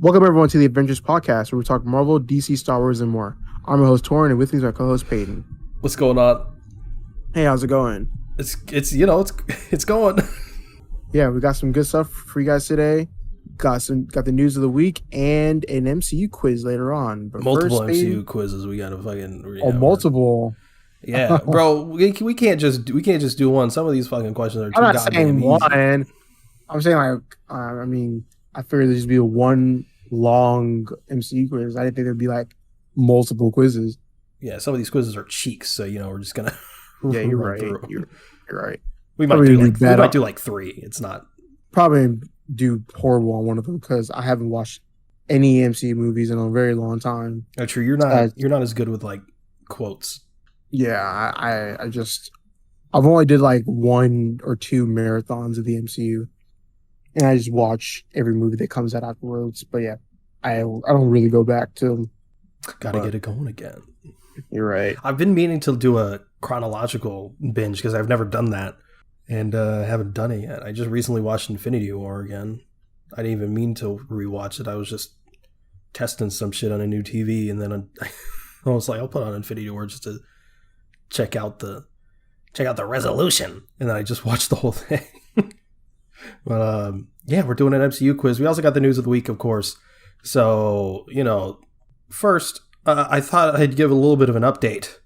Welcome everyone to the Avengers podcast, where we talk Marvel, DC, Star Wars, and more. I'm your host Torrin, and with me is my co-host Peyton. What's going on? Hey, how's it going? It's going. Yeah, we got some good stuff for you guys today. Got the news of the week and an MCU quiz later on. But multiple first, MCU quizzes. We gotta fucking multiple. Yeah, bro. We can't just do one. Some of these fucking questions are too I'm not goddamn saying easy. one. I'm saying I figured there'd just be one long MCU quiz. I didn't think there'd be like multiple quizzes. Yeah, some of these quizzes are cheeks, so we're just gonna. Yeah, you're right. You're right. We might do like three. It's not probably do horrible on one of them because I haven't watched any MCU movies in a very long time. Oh, true. You're not as good with like quotes. Yeah, I've only did like 1 or 2 marathons of the MCU, and I just watch every movie that comes out afterwards. But yeah, I don't really go back to them. Gotta get it going again. You're right. I've been meaning to do a chronological binge because I've never done that, and haven't done it yet. I just recently watched Infinity War again. I didn't even mean to rewatch it. I was just testing some shit on a new TV, and then I was like, I'll put on Infinity War just to check out the resolution, and then I just watched the whole thing. But yeah, we're doing an MCU quiz. We also got the news of the week, of course. So first, I thought I'd give a little bit of an update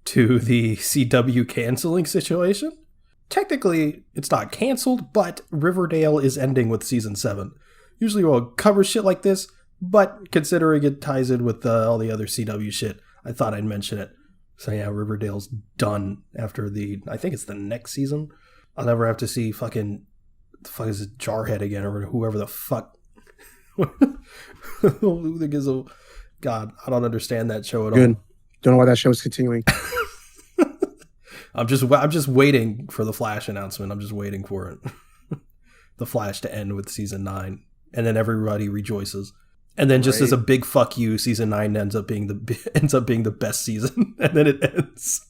to the CW canceling situation. Technically, it's not canceled, but Riverdale is ending with season 7. Usually we'll cover shit like this, but considering it ties in with all the other CW shit, I thought I'd mention it. So yeah, Riverdale's done after I think it's the next season. I'll never have to see the fuck is it, Jarhead again, or whoever the fuck. God, I don't understand that show at all. Don't know why that show is continuing. I'm just waiting for the Flash announcement. I'm just waiting for it. The Flash to end with season 9, and then everybody rejoices. And then just as a big fuck you, season 9 ends up being the best season, and then it ends.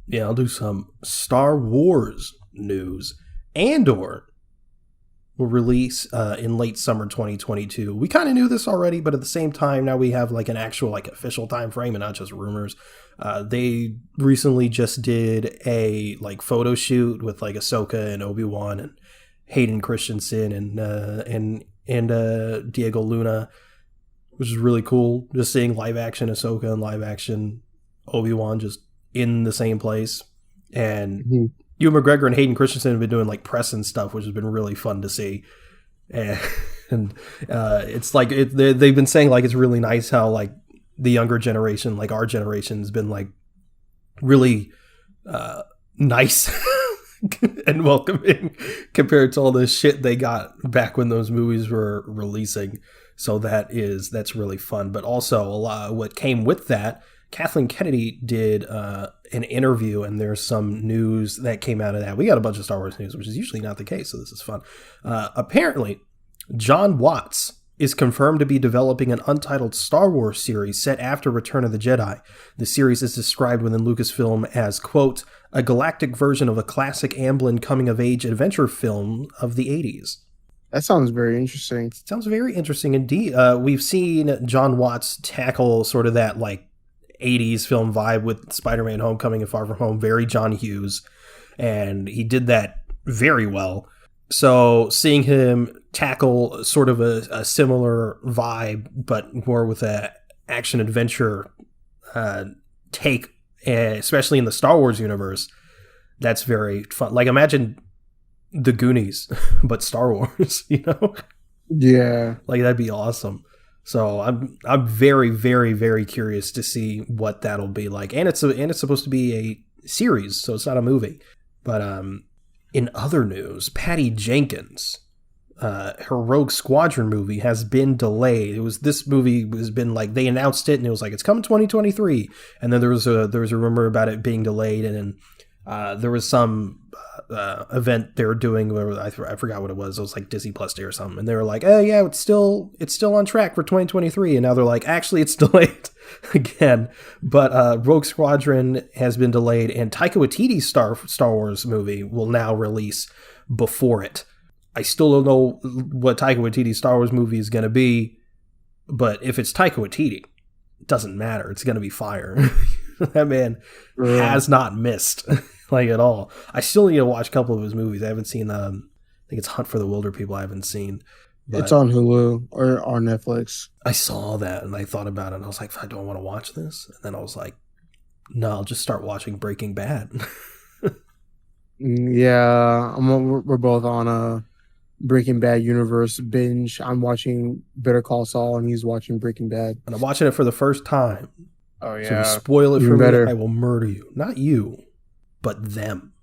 Yeah, I'll do some Star Wars news. Andor will release in late summer 2022. We kind of knew this already, but at the same time, now we have like an actual like official time frame and not just rumors. They recently just did a like photo shoot with like Ahsoka and Obi-Wan and Hayden Christensen and Diego Luna, which is really cool. Just seeing live action Ahsoka and live action Obi-Wan just in the same place. And Ewan McGregor and Hayden Christensen have been doing like press and stuff, which has been really fun to see. And it's like they've been saying like it's really nice how like the younger generation, like our generation, has been like really nice and welcoming compared to all the shit they got back when those movies were releasing. So that's really fun. But also a lot of what came with that, Kathleen Kennedy did an interview, and there's some news that came out of that. We got a bunch of Star Wars news, which is usually not the case, so this is fun. Apparently, John Watts is confirmed to be developing an untitled Star Wars series set after Return of the Jedi. The series is described within Lucasfilm as, quote, a galactic version of a classic Amblin coming-of-age adventure film of the 80s. That sounds very interesting. Sounds very interesting indeed. We've seen John Watts tackle sort of that, like, 80s film vibe with Spider-Man Homecoming and Far From Home, very John Hughes, and he did that very well. So seeing him tackle sort of a similar vibe, but more with a action adventure take, especially in the Star Wars universe, that's very fun. Like imagine the Goonies, but Star Wars, Yeah, like that'd be awesome. So I'm very, very, very curious to see what that'll be like, and it's supposed to be a series, so it's not a movie. But in other news, Patty Jenkins, her Rogue Squadron movie has been delayed. This movie has been like they announced it and it was like it's coming 2023, and then there was a rumor about it being delayed, and then there was some event they were doing where I forgot what it was. It was like Disney Plus Day or something, and they were like, "Oh yeah, it's still on track for 2023." And now they're like, "Actually, it's delayed again." But Rogue Squadron has been delayed, and Taika Waititi's Star Wars movie will now release before it. I still don't know what Taika Waititi's Star Wars movie is going to be, But if it's Taika Waititi, it doesn't matter. It's going to be fire. That man has not missed like at all. I still need to watch a couple of his movies. I haven't seen, I think it's Hunt for the Wilder People I haven't seen. But it's on Hulu or on Netflix. I saw that and I thought about it and I was like, I don't want to watch this. And then I was like, no, I'll just start watching Breaking Bad. Yeah, we're both on a Breaking Bad universe binge. I'm watching Better Call Saul and he's watching Breaking Bad. And I'm watching it for the first time. Oh yeah. So if you spoil it for better. me, I will murder you. Not you, but them.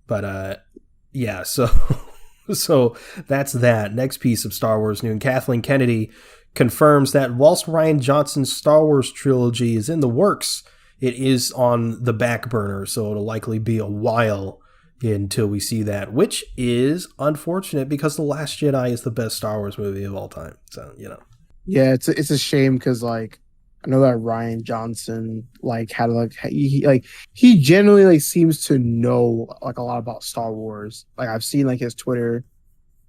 But yeah, so that's that. Next piece of Star Wars news. Kathleen Kennedy confirms that whilst Rian Johnson's Star Wars trilogy is in the works, it is on the back burner, so it'll likely be a while until we see that, which is unfortunate because The Last Jedi is the best Star Wars movie of all time. So, you know. Yeah, it's a shame because like I know that Rian Johnson like had like he generally like seems to know like a lot about Star Wars. Like I've seen like his Twitter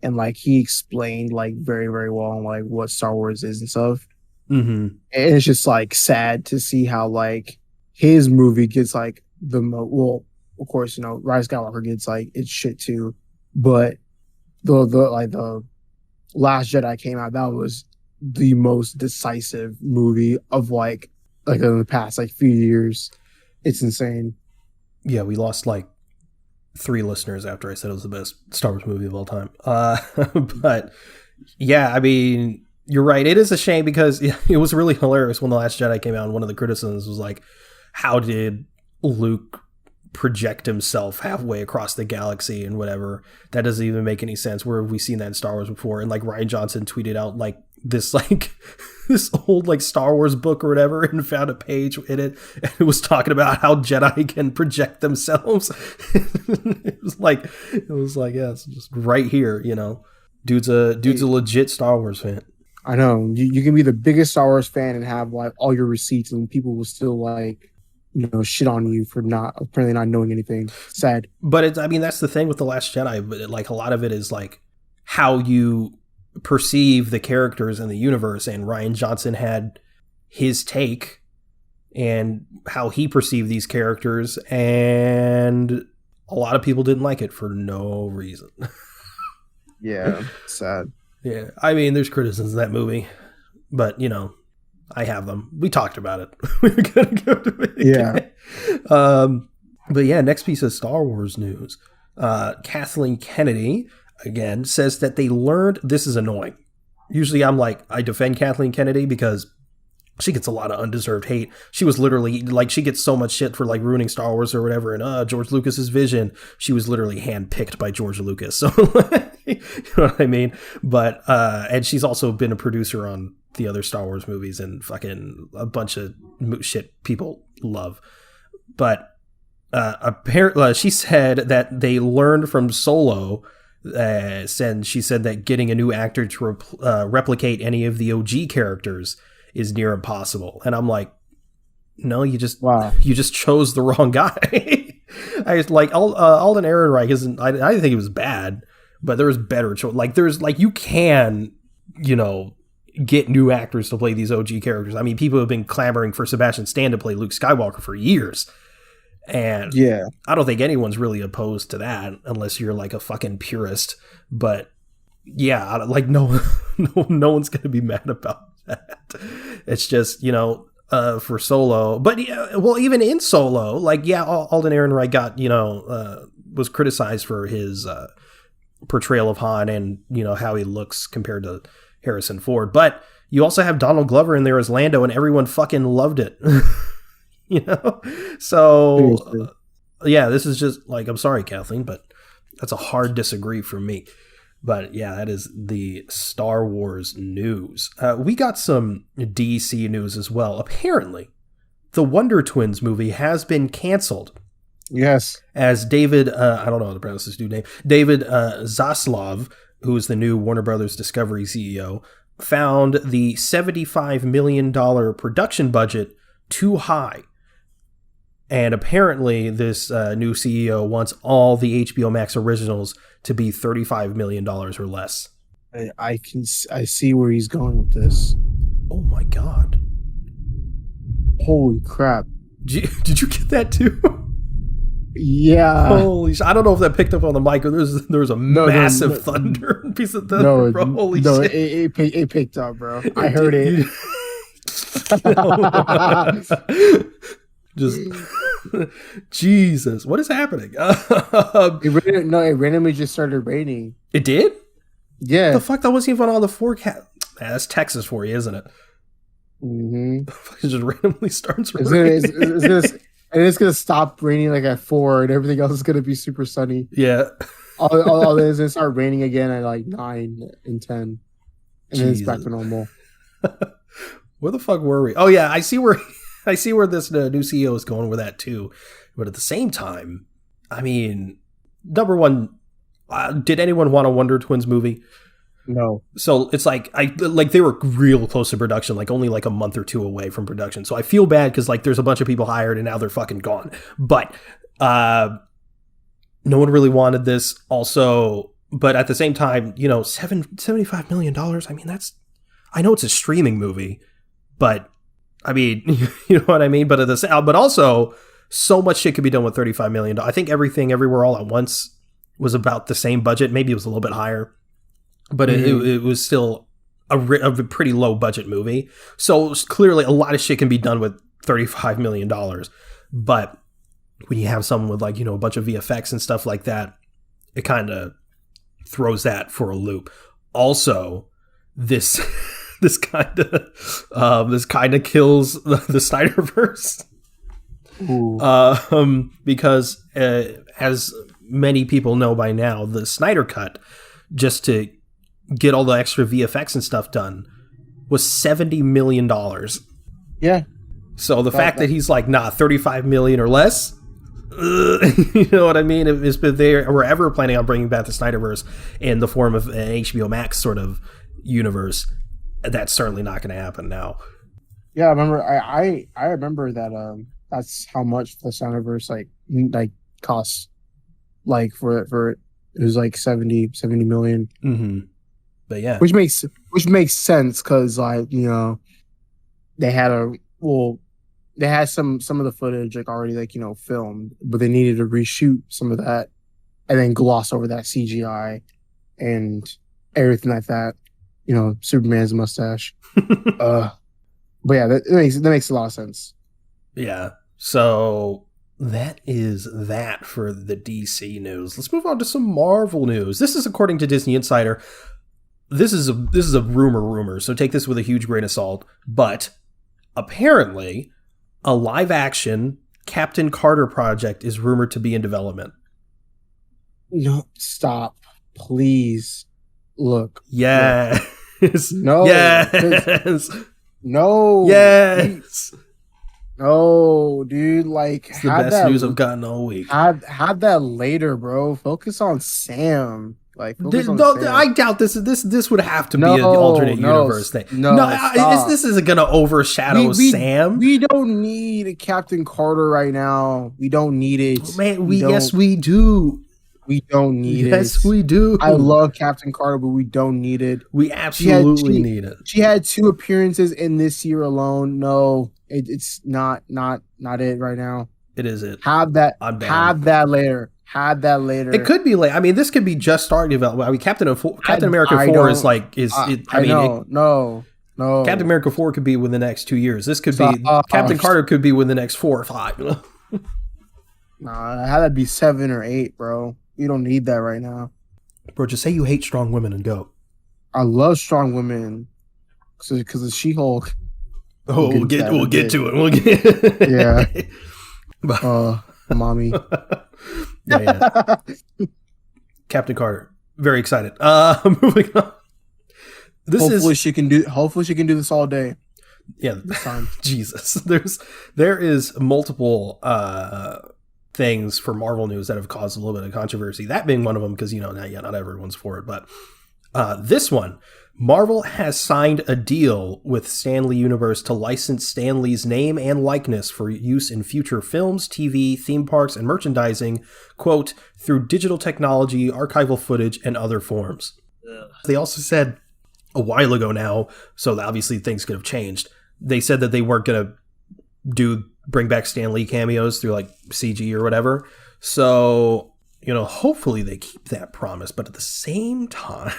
and like he explained like very, very well like what Star Wars is and stuff. Mm-hmm. And it's just like sad to see how like his movie gets like the well, of course, you know, Rise of Skywalker gets like it's shit too, but the Last Jedi came out, that was the most decisive movie of like in the past like few years. It's insane. Yeah, we lost like 3 listeners after I said it was the best Star Wars movie of all time. But yeah, I mean, you're right. It is a shame because it was really hilarious when The Last Jedi came out and one of the criticisms was like, how did Luke project himself halfway across the galaxy and whatever? That doesn't even make any sense. Where have we seen that in Star Wars before? And like Rian Johnson tweeted out like this old like Star Wars book or whatever and found a page in it and it was talking about how Jedi can project themselves. it was like yeah, it's just right here, you know. Dude's a legit Star Wars fan. I know. You can be the biggest Star Wars fan and have like all your receipts and people will still like, you know, shit on you for apparently not knowing anything. Sad. But I mean, that's the thing with The Last Jedi. But like a lot of it is like how you perceive the characters in the universe. And Rian Johnson had his take and how he perceived these characters. And a lot of people didn't like it for no reason. Yeah, sad. Yeah. I mean, there's criticisms of that movie. But, you know, I have them. We talked about it. We're gonna go to it again. Yeah. But yeah, next piece of Star Wars news. Kathleen Kennedy again says that they learned. This is annoying. Usually, I defend Kathleen Kennedy because she gets a lot of undeserved hate. She was literally like she gets so much shit for like ruining Star Wars or whatever. And George Lucas's vision. She was literally handpicked by George Lucas. So you know what I mean. But and she's also been a producer on the other Star Wars movies and fucking a bunch of shit people love. But apparently she said that they learned from Solo. She said that getting a new actor to replicate any of the OG characters is near impossible. And I'm like, no, you just chose the wrong guy. I was like, Alden Ehrenreich isn't. I didn't think he was bad, but there was better choice. Like there's like you can, you know, get new actors to play these OG characters. I mean, people have been clamoring for Sebastian Stan to play Luke Skywalker for years. And yeah, I don't think anyone's really opposed to that unless you're like a fucking purist. But yeah, like no one's going to be mad about that. It's just, you know, for Solo. But yeah, well, even in Solo, like, yeah, Alden Ehrenreich got, you know, was criticized for his portrayal of Han and, you know, how he looks compared to Harrison Ford. But you also have Donald Glover in there as Lando and everyone fucking loved it. You know? So, yeah, this is just like, I'm sorry, Kathleen, but that's a hard disagree for me. But yeah, that is the Star Wars news. We got some DC news as well. Apparently, the Wonder Twins movie has been canceled. Yes. As David, I don't know how to pronounce this dude's name, David Zaslav, who is the new Warner Brothers Discovery CEO, found the $75 million production budget too high. And apparently this new CEO wants all the HBO Max originals to be $35 million or less. I see where he's going with this. Oh my god. Holy crap. Did you get that too? Yeah. Holy shit. I don't know if that picked up on the mic or there was a massive thunder piece of thunder, bro. Holy shit. It picked up, bro. I heard it. Just Jesus, what is happening? It randomly just started raining. It did? Yeah. The fuck, that wasn't even on the forecast. That's Texas for you, isn't it? Mm-hmm. It just randomly starts raining. It's gonna stop raining like at 4, and everything else is gonna be super sunny. Yeah. All it is gonna start raining again at like 9 and 10, and then it's back to normal. Where the fuck were we? Oh yeah, I see where this new CEO is going with that too. But at the same time, I mean, number one, did anyone want a Wonder Twins movie? No. So it's like they were real close to production, like only like a month or two away from production. So I feel bad because like there's a bunch of people hired and now they're fucking gone. But no one really wanted this. Also, but at the same time, you know, $75 million. I mean, I know it's a streaming movie, but I mean, you know what I mean. But but also, so much shit could be done with $35 million. I think Everything Everywhere All at Once was about the same budget. Maybe it was a little bit higher. But it was still a pretty low budget movie. So clearly a lot of shit can be done with $35 million. But when you have someone with like, you know, a bunch of VFX and stuff like that, it kind of throws that for a loop. Also, this kind of kills the Snyderverse. Because as many people know by now, the Snyder Cut, just to get all the extra VFX and stuff done, was $70 million. Yeah. So the fact that he's like, nah, 35 million or less, you know what I mean? If they were ever planning on bringing back the Snyderverse in the form of an HBO Max sort of universe, that's certainly not going to happen now. Yeah, I remember. I remember that. That's how much the Snyderverse like costs. Like for it was like 70 million. Mm-hmm. But yeah, which makes sense because like, you know, they had some of the footage like already like, you know, filmed, but they needed to reshoot some of that and then gloss over that CGI and everything like that. You know, Superman's mustache. But yeah, that makes a lot of sense. Yeah. So that is that for the DC news. Let's move on to some Marvel news. This is according to Disney Insider. This is a rumor, so take this with a huge grain of salt. But apparently, a live-action Captain Carter project is rumored to be in development. No, stop, please. Look. Yes. No. Yes. No. Yes. No, dude. Like, it's the best news I've gotten all week. Have that later, bro. Focus on Sam. Like, I doubt this would have to be an alternate universe thing. This isn't going to overshadow Sam. We don't need a Captain Carter right now. We don't need it. Oh, man, yes, we do. We don't need it. Yes, we do. I love Captain Carter, but we don't need it. We absolutely need it. She had 2 appearances in this year alone. No, it's not it right now. It is it. Have that later. Had that later. It could be late. I mean, this could be just starting development. I mean, Captain America 4 is like no. Captain America 4 could be within the next 2 years. This could be Captain Carter could be within the next 4 or 5. You know? Nah, had that be 7 or 8, bro. You don't need that right now, bro. Just say you hate strong women and go. I love strong women because of She-Hulk. Oh, we'll get to it. We'll get yeah. Mommy. Yeah. Captain Carter. Very excited. Moving on. Hopefully she can do this all day. Yeah. Jesus. There is multiple things for Marvel news that have caused a little bit of controversy. That being one of them, because, you know, not everyone's for it. But this one, Marvel has signed a deal with Stan Lee Universe to license Stan Lee's name and likeness for use in future films, TV, theme parks, and merchandising, quote, through digital technology, archival footage, and other forms. Ugh. They also said a while ago now, so obviously things could have changed. They said that they weren't going to bring back Stan Lee cameos through like CG or whatever. So, hopefully they keep that promise. But at the same time,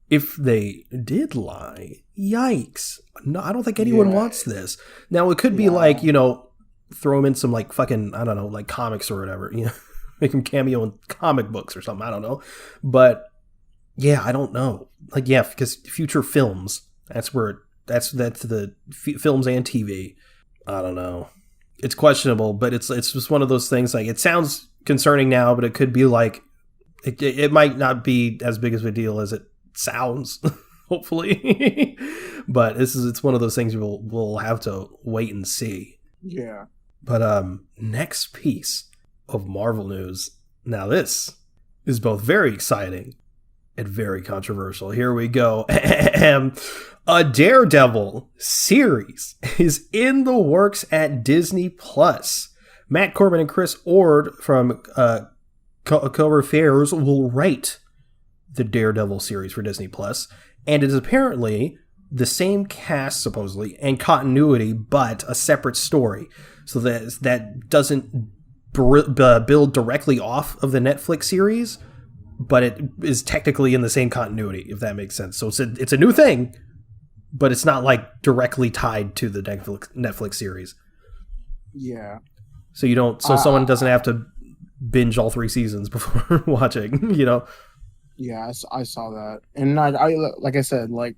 if they did lie, yikes. No, I don't think anyone wants this. Now, it could be like, throw them in some like fucking, I don't know, like comics or whatever, make them cameo in comic books or something. I don't know. But yeah, I don't know. Like, yeah, because future films, that's the films and TV. I don't know. It's questionable, but it's just one of those things. Like, it sounds concerning now, but it could be like, it might not be as big of a deal as it sounds, hopefully. But it's one of those things we'll have to wait and see. Yeah. But next piece of Marvel news. Now this is both very exciting and very controversial. Here we go. A Daredevil series is in the works at Disney Plus. Matt Corbin and Chris Ord from Cover Affairs will write the Daredevil series for Disney Plus, and it is apparently the same cast, supposedly, and continuity, but a separate story. So that doesn't build directly off of the Netflix series, but it is technically in the same continuity, if that makes sense. So it's a new thing, but it's not like directly tied to the Netflix series. Yeah. So you don't. So someone doesn't have to binge all 3 seasons before watching. Yeah, I saw that, and I like I said, like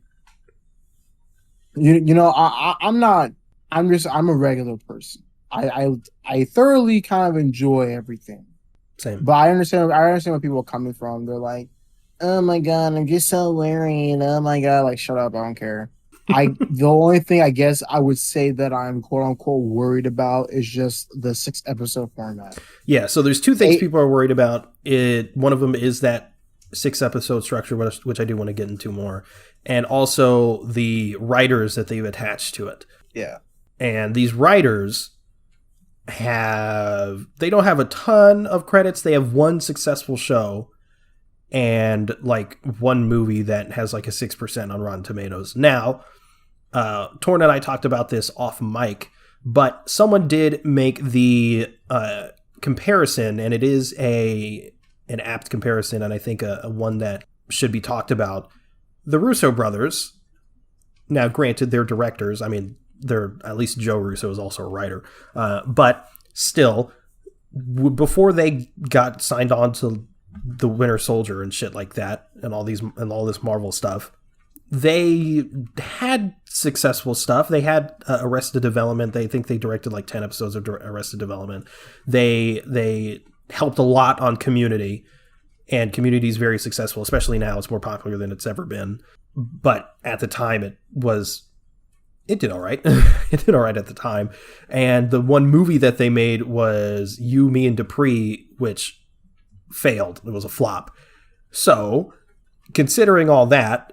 I'm not. I'm a regular person. I thoroughly kind of enjoy everything. Same. But I understand where people are coming from. They're like, "Oh my god, I'm just so worried. Oh my god, like shut up, I don't care." The only thing I guess I would say that I'm quote unquote worried about is just the 6-episode format. Yeah, so there's 2 things people are worried about. One of them is that 6-episode structure, which I do want to get into more, and also the writers that they've attached to it. Yeah. And these writers they don't have a ton of credits. They have 1 successful show and like 1 movie that has like a 6% on Rotten Tomatoes. Now, Torn and I talked about this off mic, but someone did make the comparison, and it is an apt comparison, and I think a one that should be talked about. The Russo brothers, now granted they're directors, I mean, at least Joe Russo is also a writer, but still, before they got signed on to the Winter Soldier and shit like that, and all this Marvel stuff, they had successful stuff. They had Arrested Development. They think they directed like 10 episodes of Arrested Development. They helped a lot on Community, and Community is very successful, especially now. It's more popular than it's ever been. But at the time, it did all right. It did all right at the time. And the one movie that they made was You, Me, and Dupree, which failed. It was a flop. So, considering all that,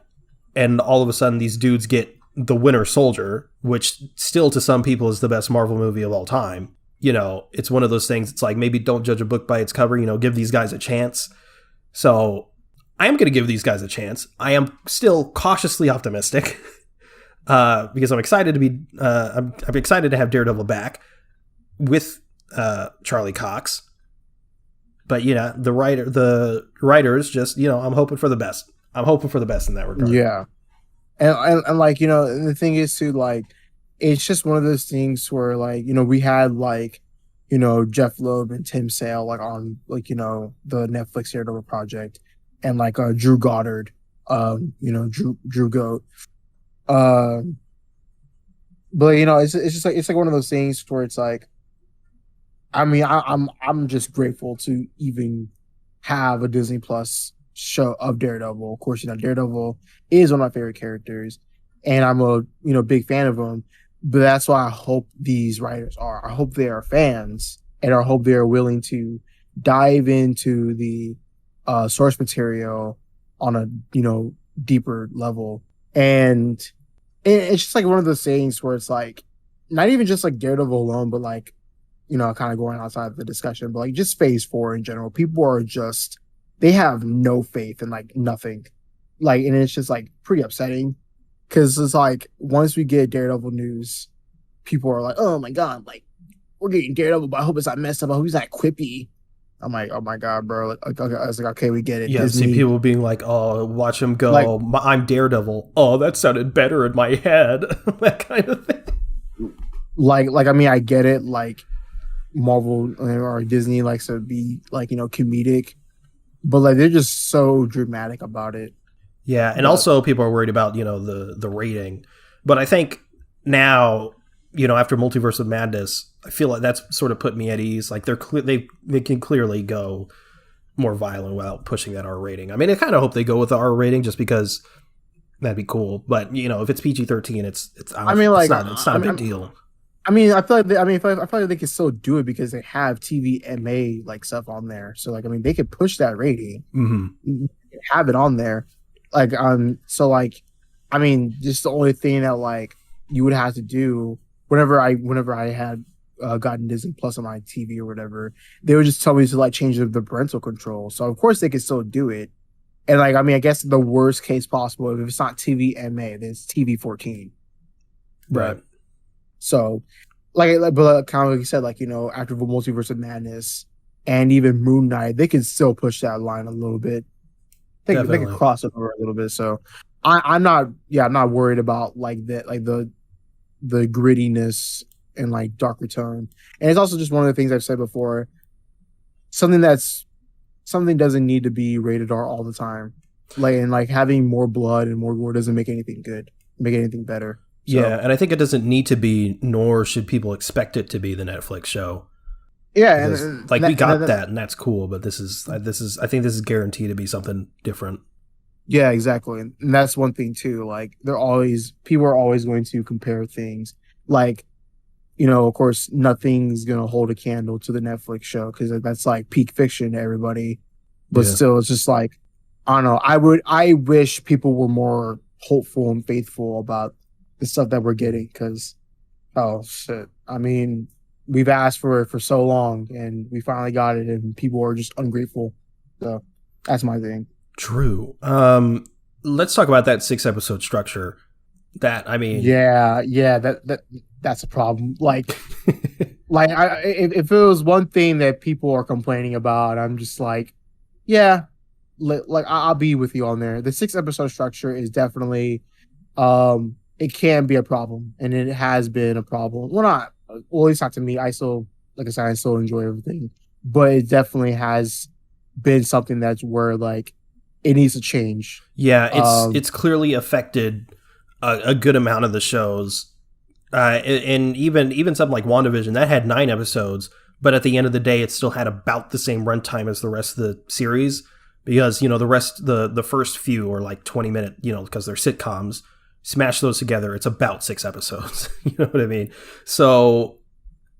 and all of a sudden these dudes get The Winter Soldier, which still to some people is the best Marvel movie of all time, it's one of those things. It's like, maybe don't judge a book by its cover, give these guys a chance. So I am going to give these guys a chance. I am still cautiously optimistic because I'm excited to be, I'm excited to have Daredevil back with Charlie Cox. But the writers just, I'm hoping for the best. I'm hoping for the best in that regard. Yeah. And like, the thing is too, like, it's just one of those things where, like, we had, like, Jeff Loeb and Tim Sale, like, on, like, the Netflix Daredevil project, and, like, Drew Goddard, Drew Goat. But, it's just like, it's like one of those things where it's like, I mean, I'm just grateful to even have a Disney Plus show of Daredevil. Of course, Daredevil is one of my favorite characters, and I'm a big fan of him. But that's why I hope these writers are. I hope they are fans, and I hope they are willing to dive into the source material on a deeper level. And it's just like one of those things where it's like not even just like Daredevil alone, but like kind of going outside of the discussion, but like just Phase 4 in general. People are just, they have no faith in like nothing. like, and it's just like pretty upsetting because it's like once we get Daredevil news, people are like, "Oh my god, like we're getting Daredevil, but I hope it's not messed up. I hope he's not quippy." I'm like, "Oh my god, bro!" Okay, I was like, "Okay, we get it." Yeah, Disney, see people being like, "Oh, watch him like, go. I'm Daredevil." Oh, that sounded better in my head. That kind of thing. I mean, I get it. Like Marvel or Disney likes to be like comedic, but like they're just so dramatic about it. Yeah, and But also people are worried about the rating, but I think now after Multiverse of Madness, I feel like that's sort of put me at ease. Like they can clearly go more violent without pushing that R rating. I mean, I kind of hope they go with the R rating just because that'd be cool. But if it's PG-13, it's I mean, like, it's not a big deal. I mean, I feel like I feel like they can still do it because they have TVMA like stuff on there. So like, I mean, they could push that rating, have it on there. Like, so like, I mean, just the only thing that like you would have to do whenever I had gotten Disney Plus on my TV or whatever, they would just tell me to like change the parental control. So of course they could still do it. And like, I mean, I guess the worst case possible, if it's not TVMA, then it's TV 14. Right. So, but kind of like you said, like after the Multiverse of Madness and even Moon Knight, they could still push that line a little bit. They could cross it over a little bit. So, I'm not worried about like that, like the grittiness and like darker tone. And it's also just one of the things I've said before. Something doesn't need to be rated R all the time. Like having more blood and more gore doesn't make anything good, make anything better. So, yeah, and I think it doesn't need to be, nor should people expect it to be the Netflix show. Yeah, because, we got that, and that's cool. But this is, I think this is guaranteed to be something different. Yeah, exactly, and that's one thing too. Like, people are always going to compare things. Like, of course, nothing's gonna hold a candle to the Netflix show because that's like peak fiction to everybody. But still, it's just like, I don't know. I wish people were more hopeful and faithful about the stuff that we're getting because, oh shit, I mean, we've asked for it for so long and we finally got it and people are just ungrateful. So that's my thing. True. Let's talk about that 6-episode structure. That, I mean, that's a problem. Like, if it was one thing that people are complaining about, I'm just like, yeah, like I'll be with you on there. The 6-episode structure is definitely, it can be a problem, and it has been a problem. Well, at least not to me. I still enjoy everything, but it definitely has been something that's where like it needs to change. Yeah, it's clearly affected a good amount of the shows, and even something like WandaVision that had 9 episodes, but at the end of the day, it still had about the same runtime as the rest of the series because the rest the first few are like 20-minute, because they're sitcoms. Smash those together, it's about 6 episodes. You know what I mean? So,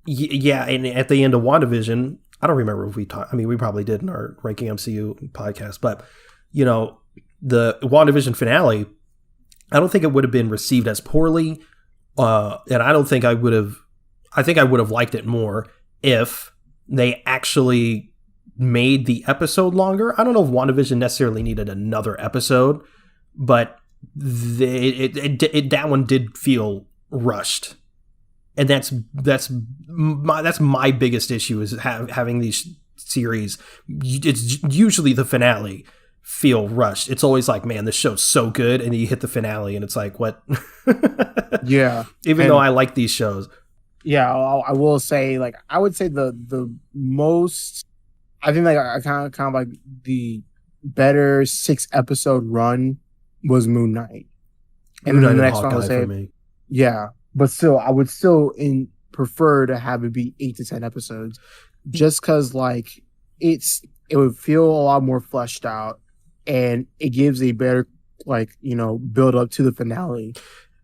yeah, and at the end of WandaVision, I don't remember if we talked. I mean, we probably did in our Ranking MCU podcast, but, the WandaVision finale, I don't think it would have been received as poorly, and I don't think I would have. I think I would have liked it more if they actually made the episode longer. I don't know if WandaVision necessarily needed another episode, but that one did feel rushed, and that's my biggest issue is having these series. It's usually the finale feel rushed. It's always like, man, this show's so good, and you hit the finale, and it's like, what? Yeah. Even though I like these shows. Yeah, I will say, like, I would say the most, I think, like, I kind of like the better 6-episode run was Moon Knight. And then the next one I would say, for me. Yeah, but still, I would still prefer to have it be 8 to 10 episodes, just because like it would feel a lot more fleshed out, and it gives a better build up to the finale.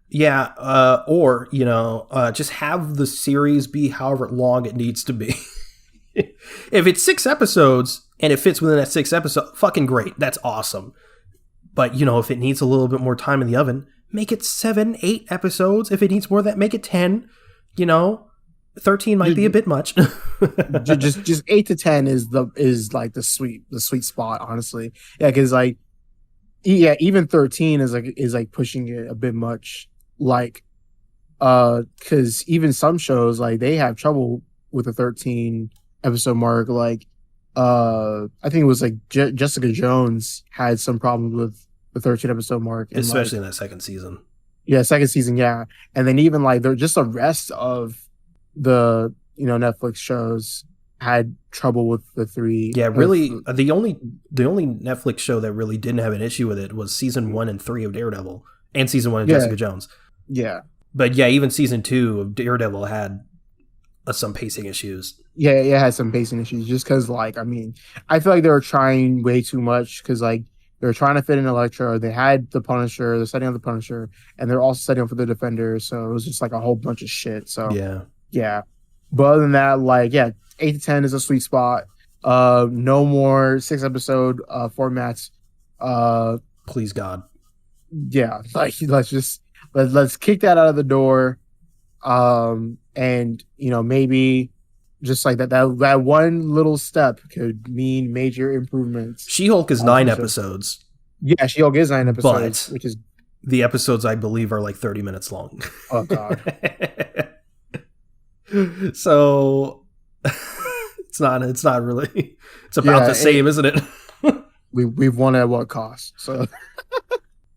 Yeah, or just have the series be however long it needs to be. If it's 6 episodes and it fits within that 6 episode, fucking great, that's awesome. But, if it needs a little bit more time in the oven, make it 7, 8 episodes. If it needs more of that, make it 10. 13 might be a bit much. just 8 to 10 is like the sweet spot, honestly. Yeah, because like yeah, even 13 is like pushing it a bit much. Like, because even some shows like they have trouble with the 13 episode mark. Like, I think it was like Jessica Jones had some problems with the 13 episode mark, and especially like, in that second season. yeah, second season, yeah, and then even like they're just the rest of the Netflix shows had trouble with the three. Yeah, really, the only Netflix show that really didn't have an issue with it was season 1 and 3 of Daredevil and season 1 of Yeah, Jessica Jones. yeah, But yeah, even season 2 of Daredevil had some pacing issues. yeah, it has some pacing issues just because, like, I mean, I feel like they were trying way too much because, like, they were trying to fit in Elektra. They had the Punisher, they're setting up the Punisher, and they're also setting up for the Defenders. So it was just like a whole bunch of shit. So Yeah. yeah, but other than that, like, yeah, 8 to 10 is a sweet spot. No more 6 episode formats. Please God. Yeah, like let's kick that out of the door. And maybe just like that one little step could mean major improvements. She-Hulk is 9 episodes. Yeah, She-Hulk is 9 episodes, But which is the episodes, I believe, are like 30 minutes long. oh god. So it's not really, it's about the same, isn't it? We've won at what cost? So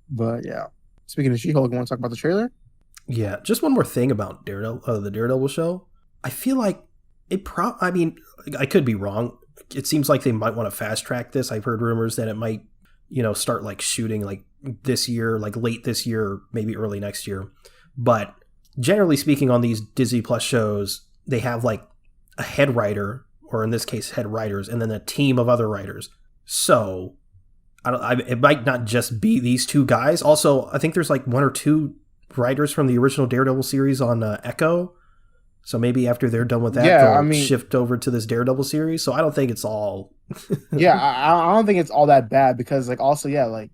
but yeah. Speaking of She-Hulk, you want to talk about the trailer? Yeah, just one more thing about Daredevil, the Daredevil show. I feel like I mean, I could be wrong. It seems like they might want to fast track this. I've heard rumors that it might, start like shooting like this year, like late this year, maybe early next year. But generally speaking, on these Disney Plus shows, they have like a head writer, or in this case, head writers, and then a team of other writers. So it might not just be these two guys. Also, I think there's like 1 or 2 writers from the original Daredevil series on Echo. So maybe after they're done with that, they'll shift over to this Daredevil series. So I don't think it's all. Yeah, I don't think it's all that bad because, like, also, yeah, like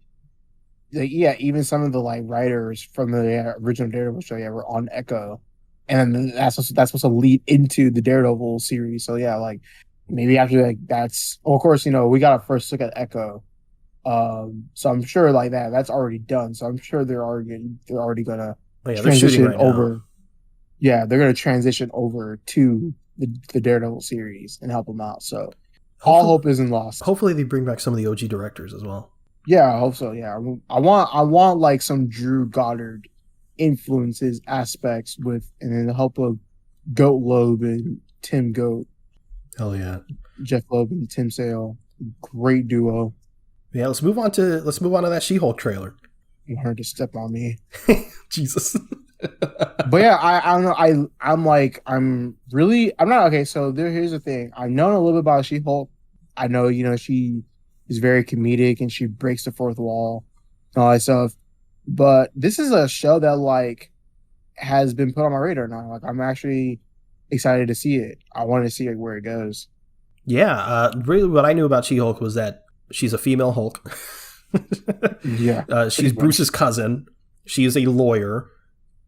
yeah, even some of the like writers from the original Daredevil show, yeah, were on Echo, and that's supposed to lead into the Daredevil series. So yeah, like maybe after like that's, well, of course, we got a first look at Echo. So I'm sure like that's already done. So I'm sure they're already gonna transition over. Yeah, they're gonna transition over to the Daredevil series and help them out. So all hope isn't lost. Hopefully they bring back some of the OG directors as well. Yeah, I hope so. Yeah, I want like some Drew Goddard influences aspects with, and then the help of Goat Loeb and Tim Goat. Hell yeah, Jeff Loeb and Tim Sale, great duo. Yeah, let's move on to that She-Hulk trailer. You heard to step on me, Jesus. But yeah, I don't know. I'm not okay. So here's the thing. I've known a little bit about She-Hulk. I know she is very comedic and she breaks the fourth wall and all that stuff. But this is a show that like has been put on my radar now. Like I'm actually excited to see it. I wanted to see where it goes. Yeah, really, what I knew about She-Hulk was that she's a female Hulk. Yeah, she's Bruce's cousin. She is a lawyer,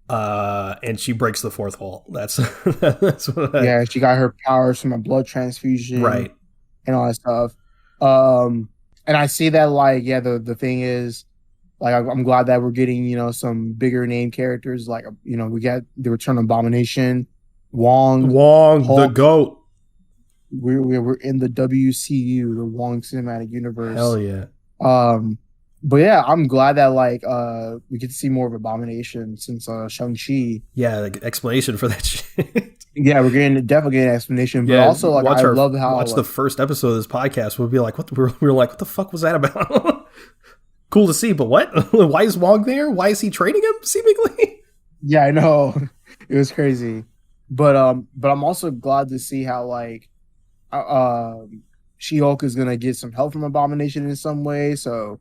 and she breaks the fourth wall. That's yeah. She got her powers from a blood transfusion, right, and all that stuff. And I see that like the thing is like I'm glad that we're getting some bigger name characters like we got the Return of Abomination, Wong, Hulk, the goat. We're in the WCU, the Wong Cinematic Universe. Hell yeah. But yeah, I'm glad that like we get to see more of Abomination since Shang-Chi. Yeah, like explanation for that shit. Yeah, definitely getting an explanation. But also like I love how the first episode of this podcast. We'll be like, we're like, what the fuck was that about? Cool to see, but what? Why is Wong there? Why is he training him? Seemingly. Yeah, I know. It was crazy. But I'm also glad to see how like She-Hulk is gonna get some help from Abomination in some way. So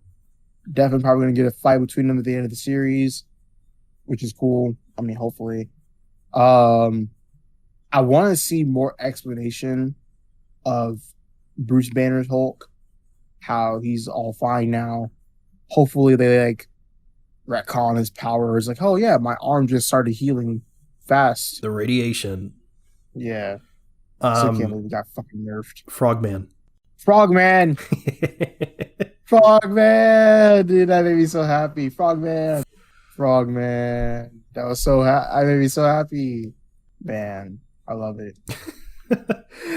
definitely probably gonna get a fight between them at the end of the series, which is cool. I mean, hopefully. I want to see more explanation of Bruce Banner's Hulk, how he's all fine now. Hopefully they like retcon his powers. Like, oh yeah, my arm just started healing fast. The radiation. Yeah. So I can't believe we got fucking nerfed. Frogman. Frogman, dude, that made me so happy. Frogman, Frogman, that was so. I made me so happy, man. I love it.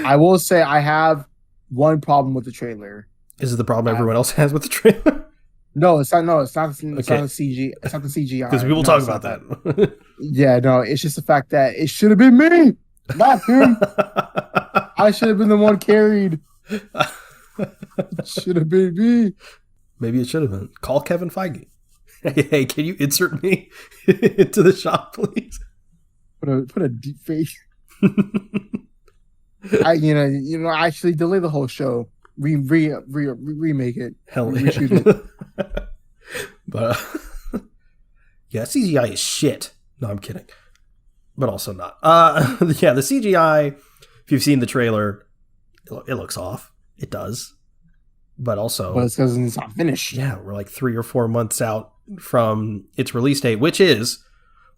I will say I have one problem with the trailer. Is it the problem everyone else has with the trailer? No, it's not. No, it's not. It's Okay. not the CG. It's not the CGI. Because we will talk about that. Yeah, no, it's just the fact that it should have been me, not him. I should have been the one carried. It should have been me. Maybe it should have been. Call Kevin Feige. Hey, can you insert me into the shot, please? Put a deep face. Actually delay the whole show. Remake it. Hell yeah. Reshoot it. But yeah, CGI is shit. No, I'm kidding. But also not. Yeah, the CGI, if you've seen the trailer, it looks off. It does. But also... But it's because it's not finished. Yeah, we're like 3 or 4 months out from its release date, which is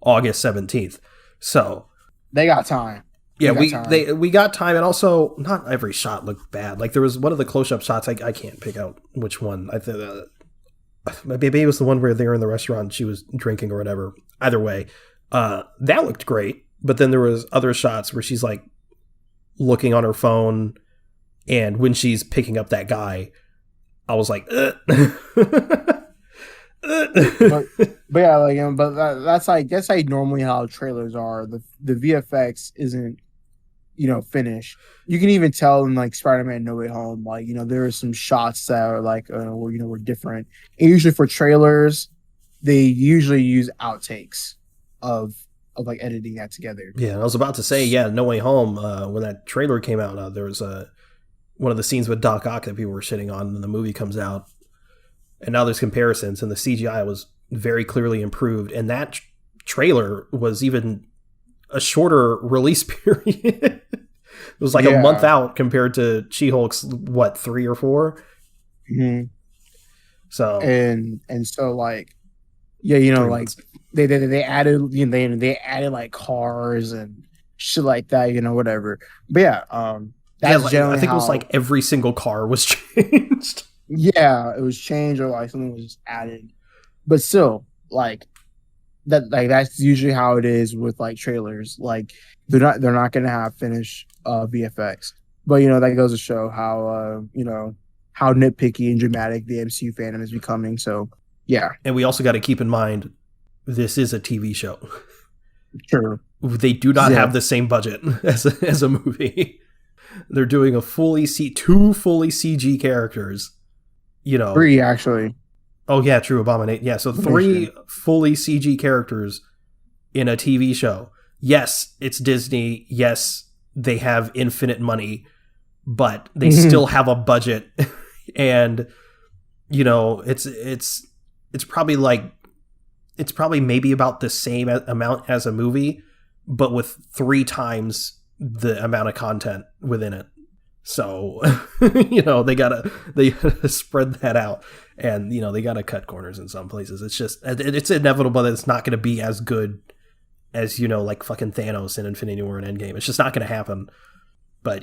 August 17th. So... They got time. Yeah, we got time, and also not every shot looked bad. Like there was one of the close-up shots. I can't pick out which one. I think maybe it was the one where they were in the restaurant and she was drinking or whatever. Either way, that looked great. But then there was other shots where she's like looking on her phone, and when she's picking up that guy, I was like, but yeah, like, that's like normally how trailers are. The VFX isn't, finished. You can even tell in like Spider-Man No Way Home, like, there are some shots that are like, were different. And usually for trailers, they usually use outtakes of like editing that together. Yeah, I was about to say, No Way Home, when that trailer came out, there was one of the scenes with Doc Ock that people were shitting on, and the movie comes out. And now there's comparisons, and the CGI was very clearly improved. And that trailer was even a shorter release period. It was like a month out compared to She-Hulk's, 3 or 4? Mm-hmm. So and so like, like they added they added like cars and shit like that, whatever. But yeah, that's generally I think it was like every single car was changed. Yeah, it was changed or like something was just added. But still, like that's usually how it is with like trailers. Like they're not gonna have finished VFX. But that goes to show how how nitpicky and dramatic the MCU fandom is becoming. So yeah. And we also got to keep in mind this is a TV show. Sure. They do not have the same budget as a movie. They're doing two fully CG characters. 3 actually. Oh yeah, true. Abominate. Yeah, so 3 fully CG characters in a TV show. Yes, it's Disney. Yes, they have infinite money, but they still have a budget, and it's probably maybe about the same amount as a movie, but with 3 times the amount of content within it. So, they gotta spread that out, and they gotta cut corners in some places. It's inevitable that it's not going to be as good as like fucking Thanos in Infinity War and Endgame. It's just not going to happen. But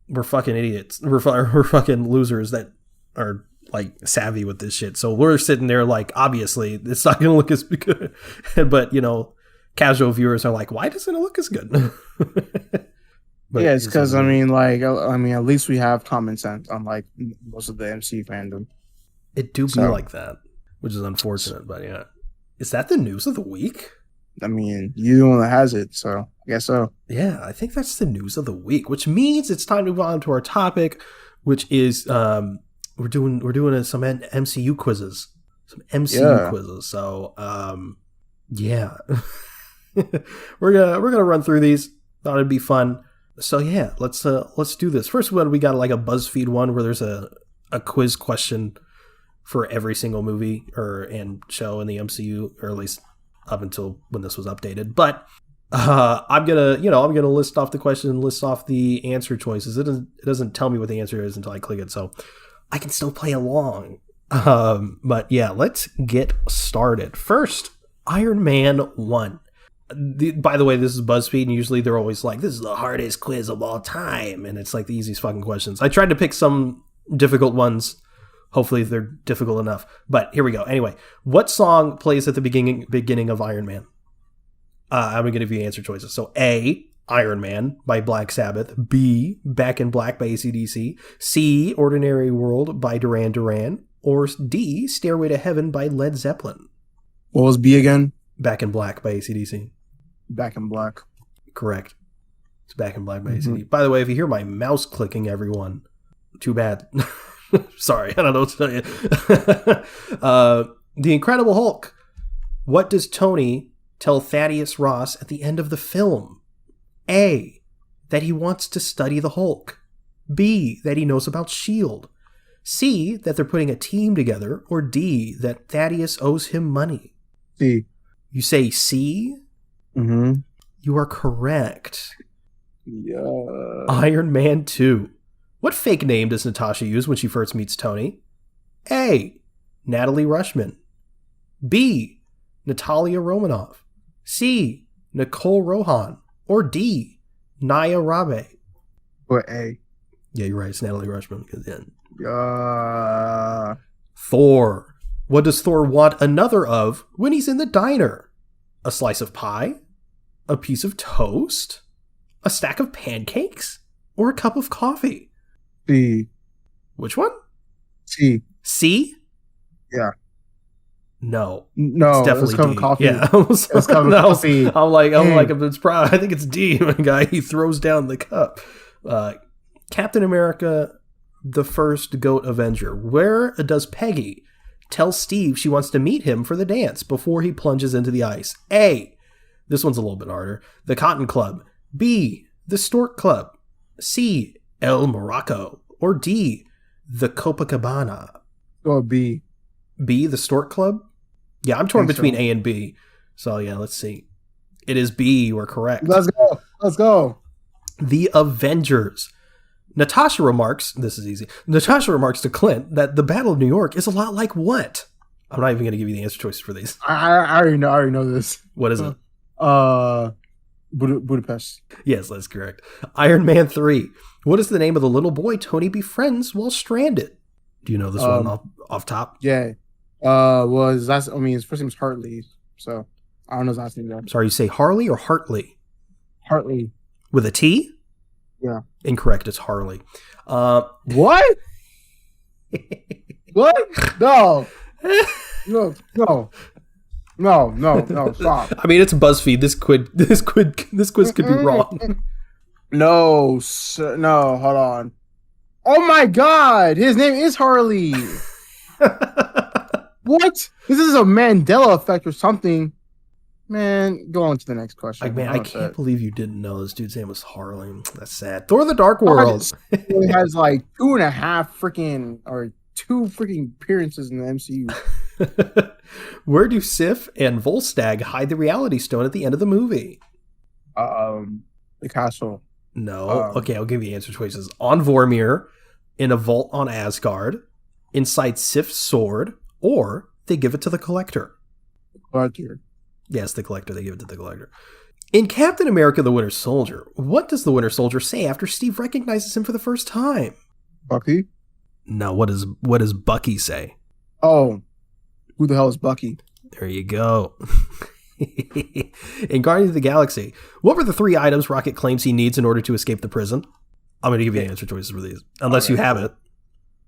we're fucking idiots. We're fucking losers that are like savvy with this shit. So we're sitting there like, obviously it's not going to look as good, but casual viewers are like, why doesn't it look as good? But yeah, it's because at least we have common sense, unlike most of the MCU fandom. It do be like that, which is unfortunate. But yeah, is that the news of the week? I mean, you're the one that has it, so I guess so. Yeah, I think that's the news of the week, which means it's time to move on to our topic, which is we're doing some MCU quizzes, quizzes. So yeah, we're gonna run through these. Thought it'd be fun. So yeah, let's do this. First one, we got like a BuzzFeed one where there's a quiz question for every single movie and show in the MCU, or at least up until when this was updated. But I'm gonna list off the question, list off the answer choices. It doesn't tell me what the answer is until I click it, so I can still play along. But yeah, let's get started. First, Iron Man 1. By the way, this is BuzzFeed, and usually they're always like, this is the hardest quiz of all time, and it's like the easiest fucking questions. I tried to pick some difficult ones Hopefully they're difficult enough. But here we go. Anyway, what song plays at the beginning of Iron Man? I'm going to give you answer choices. So A, Iron Man by Black Sabbath. B, Back in Black by AC/DC. C, Ordinary World by Duran Duran. Or D, Stairway to Heaven by Led Zeppelin. What was B again? Back in Black by AC/DC. Back in Black. Correct. It's Back in Black by AC/DC. By the way, if you hear my mouse clicking, everyone, too bad. Sorry, I don't know what to tell you. The Incredible Hulk. What does Tony tell Thaddeus Ross at the end of the film? A, that he wants to study the Hulk. B, that he knows about S.H.I.E.L.D. C, that they're putting a team together. Or D, that Thaddeus owes him money. C. You say C? Mm-hmm. You are correct. Yeah. Iron Man 2. What fake name does Natasha use when she first meets Tony? A, Natalie Rushman. B, Natalia Romanoff. C, Nicole Rohan. Or D, Naya Rabe. Or A. Yeah, you're right. It's Natalie Rushman. Yeah. Thor. What does Thor want another of when he's in the diner? A slice of pie? A piece of toast? A stack of pancakes? Or a cup of coffee? C. Which one? C. C? Yeah. No. No, it's definitely cup of D. coffee. Yeah. It's cup of coffee. I'm like, it's probably, I think it's D. The guy, he throws down the cup. Captain America, the first GOAT Avenger. Where does Peggy tell Steve she wants to meet him for the dance before he plunges into the ice? A, this one's a little bit harder. The Cotton Club. B, the Stork Club. C, El Morocco. Or D, the Copacabana. Or B. B, the Stork Club? Yeah, I'm torn between so. A and B. So yeah, let's see. It is B. You are correct. Let's go. Let's go. The Avengers. Natasha remarks, this is easy. Natasha remarks to Clint that the Battle of New York is a lot like what? I'm not even going to give you the answer choices for these. I already know this. What is it? Budapest. Yes, that's correct. Iron Man 3. What is the name of the little boy Tony befriends while stranded? Do you know this one off top? Yeah. His first name is Hartley, so I don't know his last name though. Sorry, you say Harley or Hartley? Hartley. With a T? Yeah. Incorrect, it's Harley. What? What? No. No, stop. I mean, it's BuzzFeed. This quiz could be wrong. No, hold on. Oh my God, his name is Harley. What? This is a Mandela effect or something. Man, go on to the next question. I can't believe you didn't know this dude's name was Harley. That's sad. Thor: The Dark World. He has like 2 freaking appearances in the MCU. Where do Sif and Volstagg hide the Reality Stone at the end of the movie? The castle. No. Okay, I'll give you answer choices. On Vormir, in a vault on Asgard, inside Sif's sword, or they give it to the Collector. Collector. Yes, the Collector. They give it to the Collector. In Captain America: The Winter Soldier, what does the Winter Soldier say after Steve recognizes him for the first time? Bucky? No, what does Bucky say? Oh, who the hell is Bucky? There you go. In Guardians of the Galaxy, what were the 3 items Rocket claims he needs in order to escape the prison? I'm going to give you answer choices for these, unless you have it.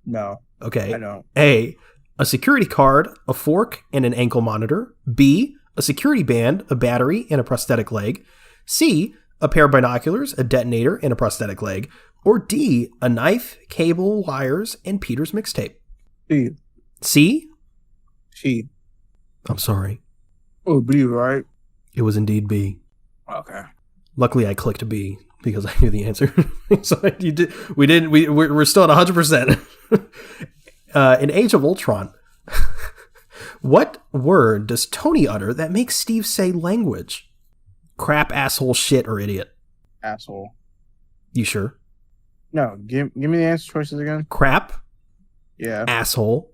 No. Okay. I know. A, a security card, a fork, and an ankle monitor. B, a security band, a battery, and a prosthetic leg. C, a pair of binoculars, a detonator, and a prosthetic leg. Or D, a knife, cable, wires, and Peter's mixtape. C. C? C. I'm sorry. Oh, B, right? It was indeed B. Okay. Luckily, I clicked B because I knew the answer. So we're still at 100%. In Age of Ultron, what word does Tony utter that makes Steve say language? Crap, asshole, shit, or idiot? Asshole. You sure? No, give me the answer choices again. Crap? Yeah. Asshole?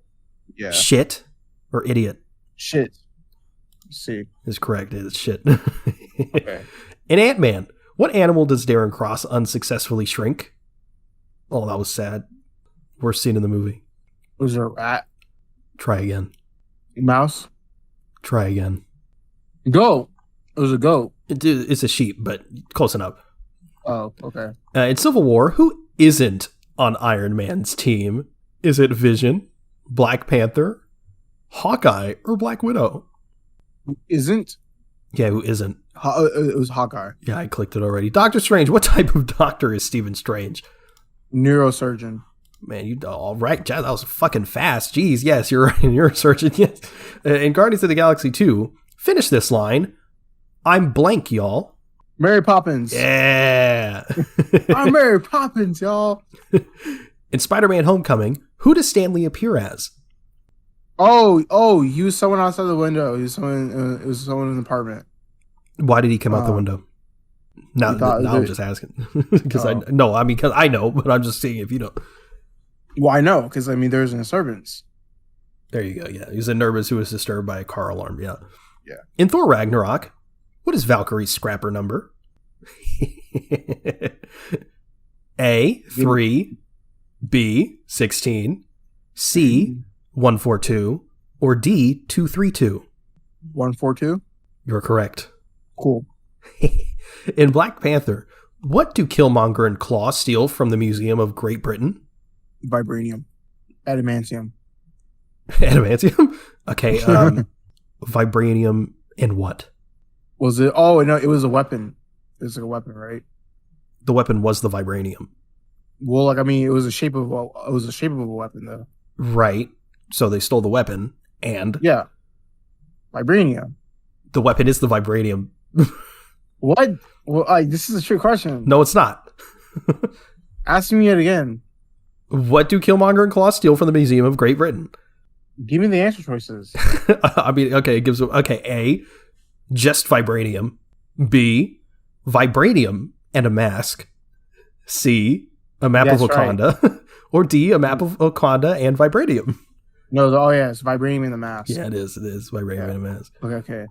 Yeah. Shit, or idiot? Shit. C. Is correct. It's shit. Okay. In Ant-Man, what animal does Darren Cross unsuccessfully shrink? Oh, that was sad. Worst scene in the movie. Was it a rat? Try again. Mouse? Try again. Goat. It was a goat. It's a sheep, but close enough. Oh, okay. In Civil War, who isn't on Iron Man's team? Is it Vision, Black Panther, Hawkeye, or Black Widow? Isn't? Yeah, who isn't? It was Hawkeye. Yeah, I clicked it already. Doctor Strange. What type of doctor is Stephen Strange? Neurosurgeon. Man, you all right, Jazz? That was fucking fast. Jeez, yes, you're right. You're a surgeon. Yes. In Guardians of the Galaxy 2, finish this line. I'm blank, y'all. Mary Poppins. Yeah. I'm Mary Poppins, y'all. In Spider-Man: Homecoming, who does Stan Lee appear as? Oh, he was someone outside the window. It was someone in the apartment. Why did he come out the window? Now I'm just asking because I know, but I'm just seeing if you know. Well, I know because there's an disturbance. There you go. Yeah, he's a nervous who was disturbed by a car alarm. Yeah. Yeah. In Thor Ragnarok, what is Valkyrie's scrapper number? A 3, B 16, C 142, or D 232. 142. You're correct. Cool. In Black Panther, what do Killmonger and Claw steal from the Museum of Great Britain? Vibranium. Adamantium. Adamantium? Okay. Vibranium and what? Was it? Oh, no, it was a weapon. It was like a weapon, right? The weapon was the vibranium. Well, it was a shape of a weapon, though. Right. So they stole the weapon, and yeah, vibranium. The weapon is the vibranium. What? Well, this is a trick question. No, it's not. Ask me it again. What do Killmonger and Claw steal from the Museum of Great Britain? Give me the answer choices. Okay, it gives them. Okay, A, just vibranium. B, vibranium and a mask. C, a map of Wakanda. Right. Or D, a map of Wakanda and vibranium. No, it's vibranium and the mask. Yeah, it is. It is vibranium and a mask. Okay.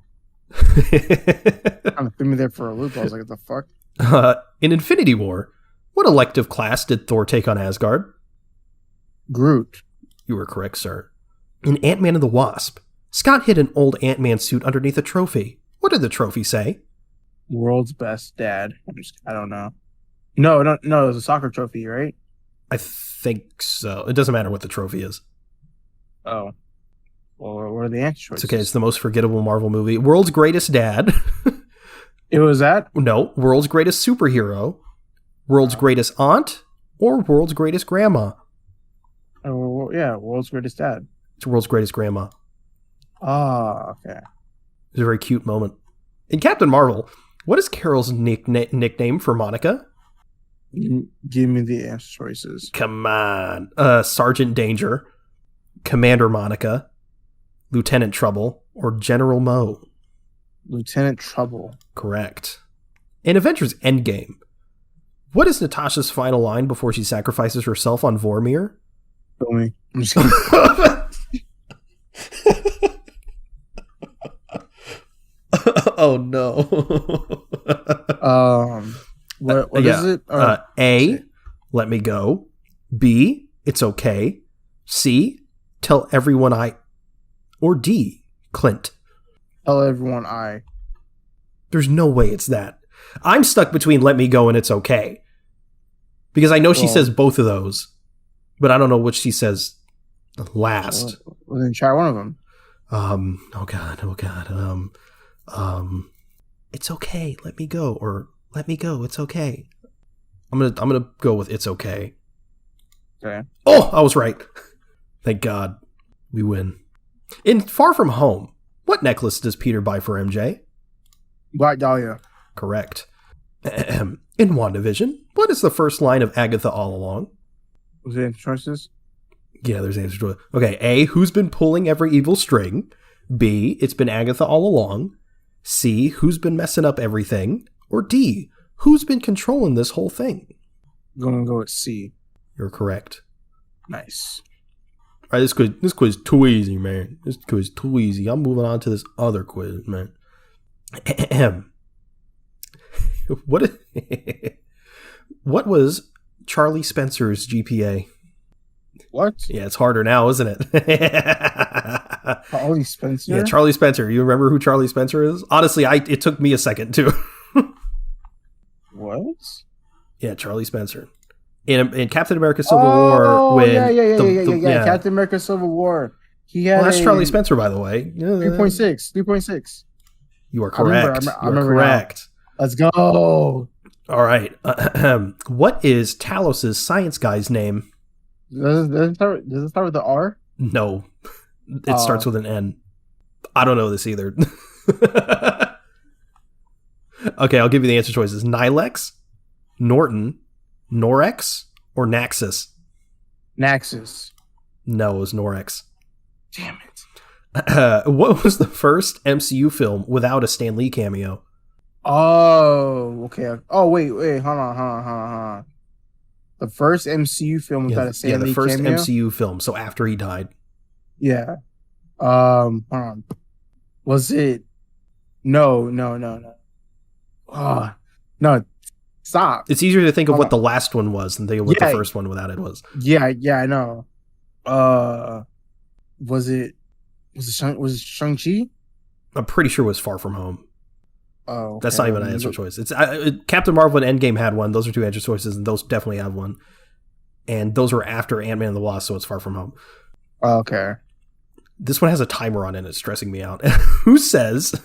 I'm threw me there for a loop. I was like, what the fuck? In Infinity War, what elective class did Thor take on Asgard? Groot. You were correct, sir. In Ant-Man and the Wasp, Scott hid an old Ant-Man suit underneath a trophy. What did the trophy say? World's best dad. I don't know. No, it was a soccer trophy, right? I think so. It doesn't matter what the trophy is. Oh. Well, what are the answer choices? It's okay. It's the most forgettable Marvel movie. World's Greatest Dad. It was that? No. World's Greatest Superhero. World's Greatest Aunt. Or World's Greatest Grandma. Oh, yeah. World's Greatest Dad. It's World's Greatest Grandma. Ah, okay. It's a very cute moment. In Captain Marvel, what is Carol's nickname for Monica? Give me the answer choices. Come on. Sergeant Danger, Commander Monica, Lieutenant Trouble, or General Mo? Lieutenant Trouble. Correct. In Avengers Endgame, what is Natasha's final line before she sacrifices herself on Vormir? Kill me. I'm just kidding. Oh no. What is it? A, let me go. B, it's okay. C, tell everyone or D, Clint. Tell everyone I. There's no way it's that. I'm stuck between let me go and it's okay. Because I know she says both of those, but I don't know which she says last. Well, then try one of them. Oh god. It's okay, let me go, or let me go, it's okay. I'm gonna go with it's okay. Okay. Oh, I was right. Thank God. We win. In Far From Home, what necklace does Peter buy for MJ? Black Dahlia. Correct. In WandaVision, what is the first line of Agatha All Along? Was there answer choices? Yeah, there's answer choices. Okay, A, who's been pulling every evil string? B, it's been Agatha all along. C, who's been messing up everything? Or D, who's been controlling this whole thing? I'm going to go with C. You're correct. Nice. All right, this quiz is too easy, man. This quiz is too easy. I'm moving on to this other quiz, man. What was Charlie Spencer's GPA? What? Yeah, it's harder now, isn't it? Charlie Spencer? Yeah, Charlie Spencer. You remember who Charlie Spencer is? Honestly, it took me a second too. What? Yeah, Charlie Spencer. In Captain America Civil War, when yeah, Captain America Civil War. He had that's Charlie Spencer, by the way. 3.6. You are correct. I remember correct. Now. Let's go. All right. What is Talos's science guy's name? Does it start with the R? No. It starts with an N. I don't know this either. Okay, I'll give you the answer choices. Nilex, Norton, Norex, or Naxos? Naxos. No, it was Norex. Damn it. What was the first MCU film without a Stan Lee cameo? Oh, okay. Oh, wait. Hold on. The first MCU film without a Stan Lee cameo? the first MCU film, so after he died. Yeah. Hold on. Was it? No. Oh, no. Stop. It's easier to think of what the last one was than think of what the first one without it was. Yeah, I know. Was it Shang-Chi? I'm pretty sure it was Far From Home. Oh, okay. That's not even an answer choice. It's Captain Marvel and Endgame had one. Those are two answer choices, and those definitely have one. And those were after Ant-Man and the Wasp, so it's Far From Home. Okay. This one has a timer on it. It's stressing me out. Who says,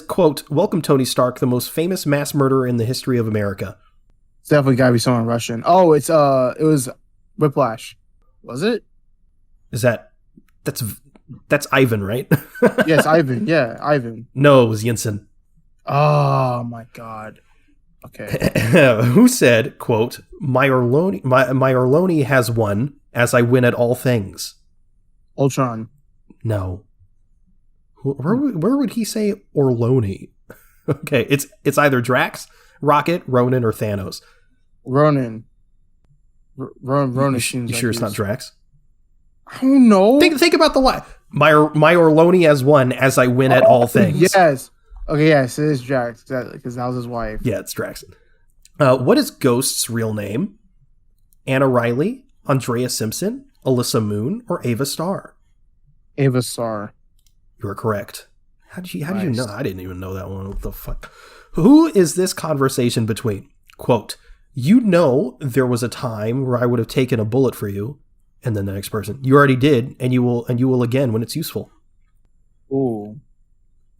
quote, "Welcome, Tony Stark, the most famous mass murderer in the history of America"? It's definitely got to be someone Russian. Oh, it was Whiplash. Was it? That's Ivan, right? Yes, Ivan. Yeah, Ivan. No, it was Yinsen. Oh my God. Okay. Who said, quote, my Orloni has won as I win at all things"? Ultron. No. Where would he say Orloni? Okay, it's either Drax, Rocket, Ronan, or Thanos. Ronan. Ronan. You sure it's not Drax? I don't know. Think about the line. My Orloni has won as I win at all things. Yes. Okay, yes, it is Drax, exactly, because that was his wife. Yeah, it's Drax. What is Ghost's real name? Anna Riley, Andrea Simpson, Alyssa Moon, or Ava Starr? Ava Starr. You are correct. How did you know? I didn't even know that one. What the fuck? Who is this conversation between? Quote, "You know there was a time where I would have taken a bullet for you." And then the next person, "You already did, and you will again when it's useful." Ooh.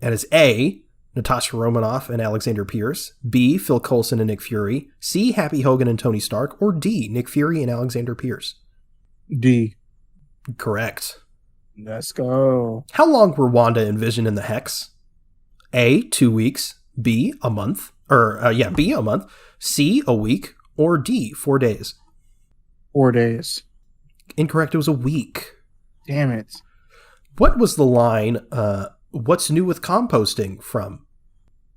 And it's A, Natasha Romanoff and Alexander Pierce, B, Phil Coulson and Nick Fury, C, Happy Hogan and Tony Stark, or D, Nick Fury and Alexander Pierce? D. Correct. Let's go. How long were Wanda and Vision in the Hex? A, 2 weeks, B, a month, B, a month, C, a week, or D, 4 days? 4 days. Incorrect, it was a week. Damn it. What was the line, "What's new with composting" from?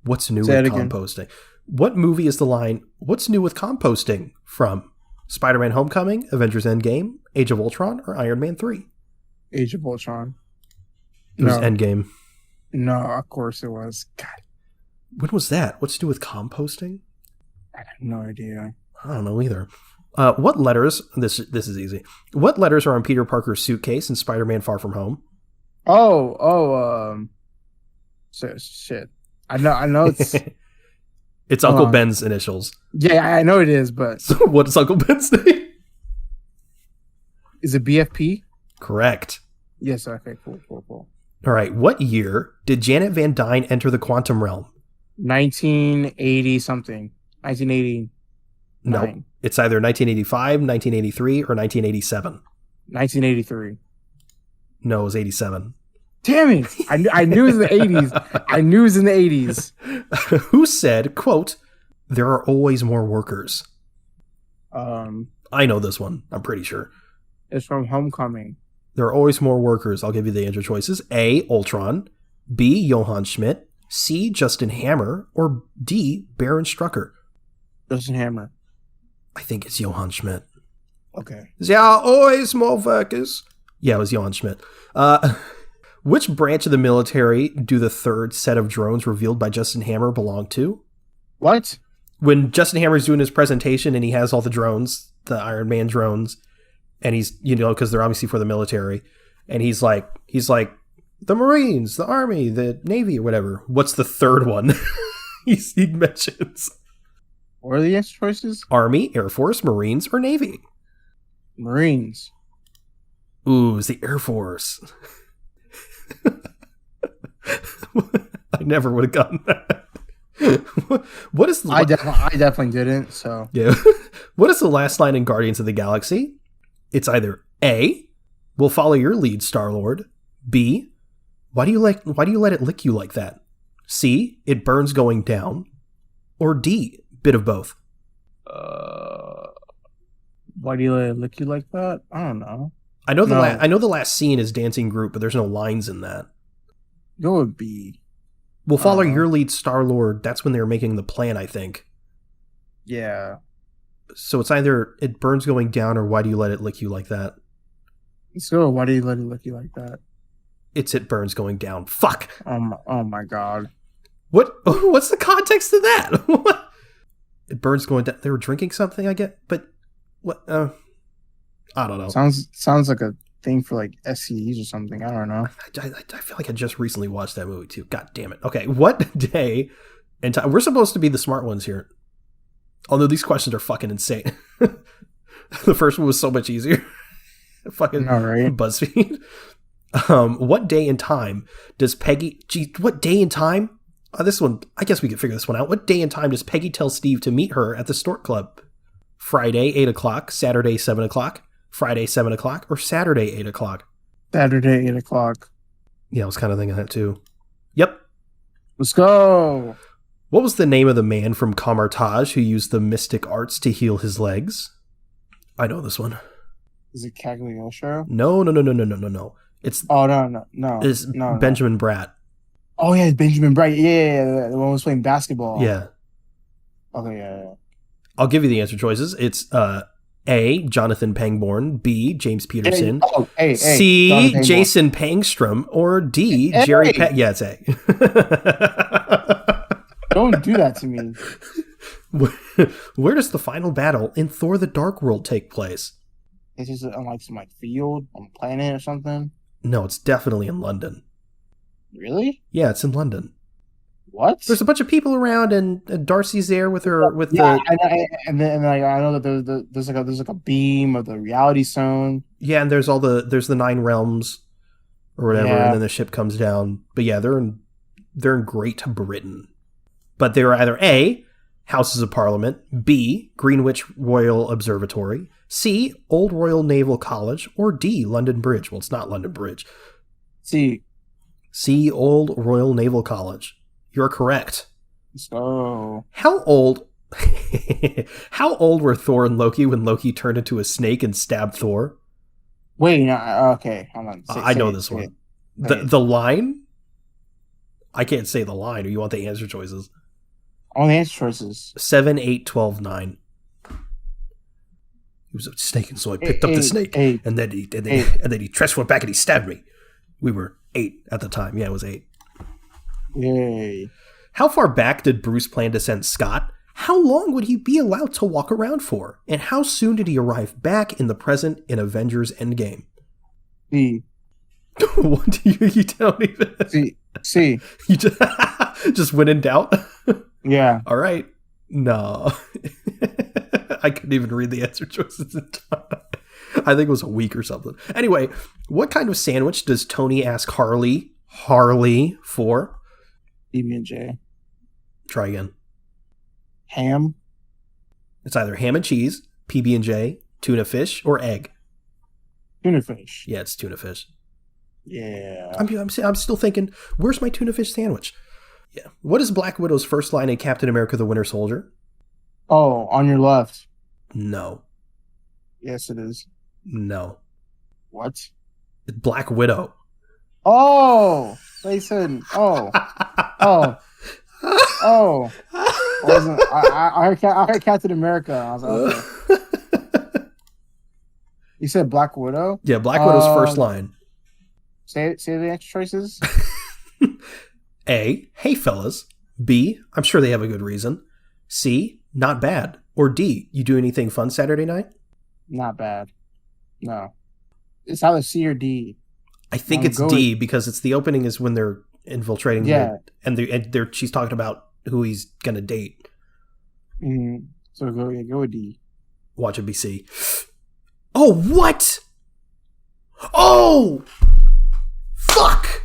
What's new with composting? Again. What movie is the line, "What's new with composting" from? Spider-Man Homecoming, Avengers Endgame, Age of Ultron, or Iron Man 3? Age of Ultron. It was Endgame. No, of course it was. God. When was that? What's new with composting? I have no idea. I don't know either. What letters, this is easy. What letters are on Peter Parker's suitcase in Spider-Man Far From Home? Shit. I know it's... It's Uncle Ben's initials. Yeah, I know it is, but... So what is Uncle Ben's name? Is it BFP? Correct. Yes, okay, cool. All right, what year did Janet Van Dyne enter the quantum realm? 1980-something. 1980. No, it's either 1985, 1983, or 1987. 1983. No, it was 87. Damn it! I knew it was in the 80s. I knew it was in the 80s. Who said, quote, "There are always more workers"? I know this one. I'm pretty sure. It's from Homecoming. There are always more workers. I'll give you the answer choices. A, Ultron. B, Johann Schmidt. C, Justin Hammer. Or D, Baron Strucker. Justin Hammer. I think it's Johann Schmidt. Okay. There are always more workers. Yeah, it was Johann Schmidt. Which branch of the military do the third set of drones revealed by Justin Hammer belong to? What? When Justin Hammer's doing his presentation and he has all the drones, the Iron Man drones, And he's, because they're obviously for the military. And he's like, the Marines, the Army, the Navy, or whatever. What's the third one? he mentions. What are the answer choices? Army, Air Force, Marines, or Navy? Marines. Ooh, it's the Air Force. I never would have gotten that. What is I definitely didn't. So yeah. What is the last line in Guardians of the Galaxy? It's either A, we'll follow your lead, Star-Lord. B, why do you let it lick you like that? C, it burns going down. Or D, bit of both. Why do you let it lick you like that? I don't know. I know the last scene is Dancing Groot, but there's no lines in that. Go with B. We'll follow your lead, Star-Lord. That's when they were making the plan, I think. Yeah. So it's either it burns going down or why do you let it lick you like that? So why do you let it lick you like that? It burns going down. Fuck. Oh my god. What's the context of that? What? It burns going down. They were drinking something, I get, but what? I don't know. Sounds like a thing for like SCEs or something. I don't know. I feel like I just recently watched that movie too. God damn it. Okay, what day and time? We're supposed to be the smart ones here. Although these questions are fucking insane. The first one was so much easier. Fucking BuzzFeed. What day and time does Peggy... what day and time? This one, I guess we could figure this one out. What day and time does Peggy tell Steve to meet her at the Stork Club? Friday, 8 o'clock. Saturday, 7 o'clock. Friday, 7 o'clock. Or Saturday, 8 o'clock? Saturday, 8 o'clock. Yeah, I was kind of thinking that too. Yep. Let's go. What was the name of the man from Kamartaj who used the mystic arts to heal his legs? I know this one. Is it Cagliostro? No. It's It's Benjamin Bratt. Oh yeah, it's Benjamin Bratt. Yeah, the one who was playing basketball. Yeah. Okay, yeah. I'll give you the answer choices. It's A, Jonathan Pangborn, B, James Peterson, C, Jonathan Jason Pangstrom, or D, Jerry Yeah, it's A. Don't do that to me. Where does the final battle in Thor the Dark World take place? Is this on like some field on a planet or something? No, it's definitely in London. Really? Yeah, it's in London. What? There's a bunch of people around, and Darcy's there with her. I know that there's like a beam of the reality zone. Yeah, and there's the 9 realms or whatever, and then the ship comes down. But yeah, they're in Great Britain. But they were either A, Houses of Parliament, B, Greenwich Royal Observatory, C, Old Royal Naval College, or D, London Bridge. Well, it's not London Bridge. C, Old Royal Naval College. You're correct. So how old were Thor and Loki when Loki turned into a snake and stabbed Thor? Wait, no, okay, hold on. I know this one. The line? I can't say the line, or you want the answer choices? I want the answer choices. 7, 8, 12, 9. He was a snake, and so I picked up the snake, and then he transformed back and he stabbed me. We were 8 at the time. Yeah, it was 8. Yay. How far back did Bruce plan to send Scott? How long would he be allowed to walk around for? And how soon did he arrive back in the present in Avengers Endgame? C. What do you don't even... C. You just went in doubt? Yeah. All right. No. I couldn't even read the answer choices in time. I think it was a week or something. Anyway, what kind of sandwich does Tony ask Harley for? PB&J. Try again. Ham. It's either ham and cheese, PB&J, tuna fish, or egg. Tuna fish. Yeah, it's tuna fish. Yeah. I'm still thinking, where's my tuna fish sandwich? Yeah. What is Black Widow's first line in Captain America the Winter Soldier? Oh, on your left. No. Yes, it is. No. What? Black Widow. Oh, they said, oh. I heard Captain America. I was like, okay. You said Black Widow? Yeah, Black Widow's first line. Say the answer choices. A, hey fellas. B, I'm sure they have a good reason. C, not bad. Or D, you do anything fun Saturday night? Not bad. No. It's either C or D. I think it's D because it's the opening is when they're infiltrating. Yeah. And she's talking about who he's going to date. Mm-hmm. So go with D. Watch it be C. Oh, what? Oh! Fuck!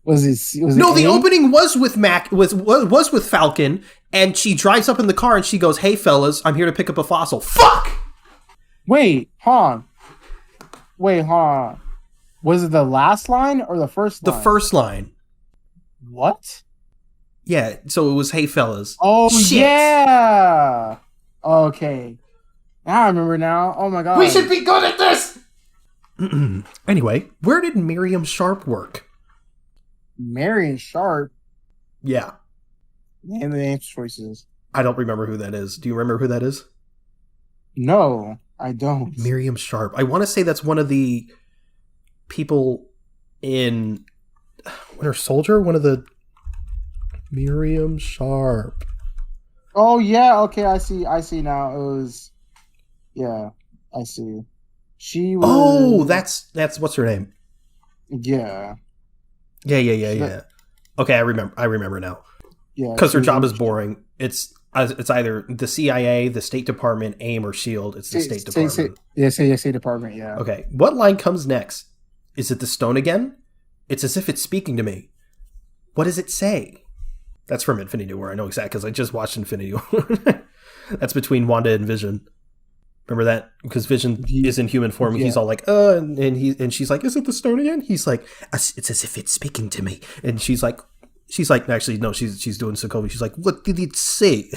Was it no, the A? opening was with was with Falcon, and she drives up in the car and she goes, "Hey fellas, I'm here to pick up a fossil." Fuck! Wait, hold on. Was it the last line or the first line? The first line. What? Yeah, so it was "Hey fellas." Oh, shit. Yeah! Okay. Now I remember now. Oh my god. We should be good at this! Anyway, where did Miriam Sharp work? Marion Sharp? Yeah. Name the answer choices. I don't remember who that is. Do you remember who that is? No, I don't. Miriam Sharp. I want to say that's one of the people in Winter Soldier. One of the Miriam Sharp. Oh yeah, okay, I see now. It was, yeah, I see. She was. Oh, that's what's her name? Yeah. Yeah. Okay, I remember now. Yeah, because her job is boring. It's either the CIA, the State Department, AIM, or SHIELD. It's the State Department. State Department. Yeah. Okay, what line comes next? Is it the stone again? It's as if it's speaking to me. What does it say? That's from Infinity War. I know exactly because I just watched Infinity War. That's between Wanda and Vision. Remember that? Because Vision is in human form. Yeah. He's all like, and she's like, is it the stone again? He's like, it's as if it's speaking to me. And she's like, actually, no, she's doing Sokovia. She's like, what did it say?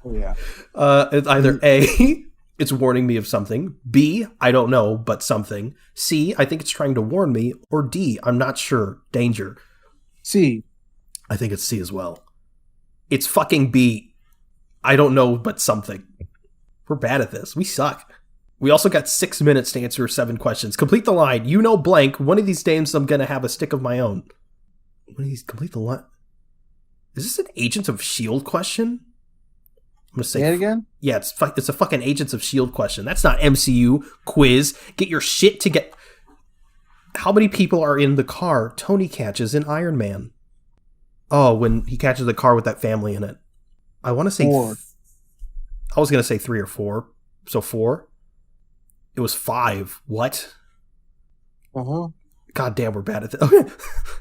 Oh, yeah. It's either A, it's warning me of something. B, I don't know, but something. C, I think it's trying to warn me. Or D, I'm not sure. Danger. C. I think it's C as well. It's fucking B. I don't know, but something. We're bad at this. We suck. We also got 6 minutes to answer 7 questions. Complete the line. You know blank. One of these days I'm going to have a stick of my own. One of these, complete the line. Is this an Agents of S.H.I.E.L.D. question? I'm going to say it again? Yeah, it's a fucking Agents of S.H.I.E.L.D. question. That's not MCU quiz. Get your shit together. How many people are in the car Tony catches in Iron Man? Oh, when he catches the car with that family in it. I want to say 4. I was going to say 3 or 4. So 4. It was 5. What? Uh-huh. God damn, we're bad at this.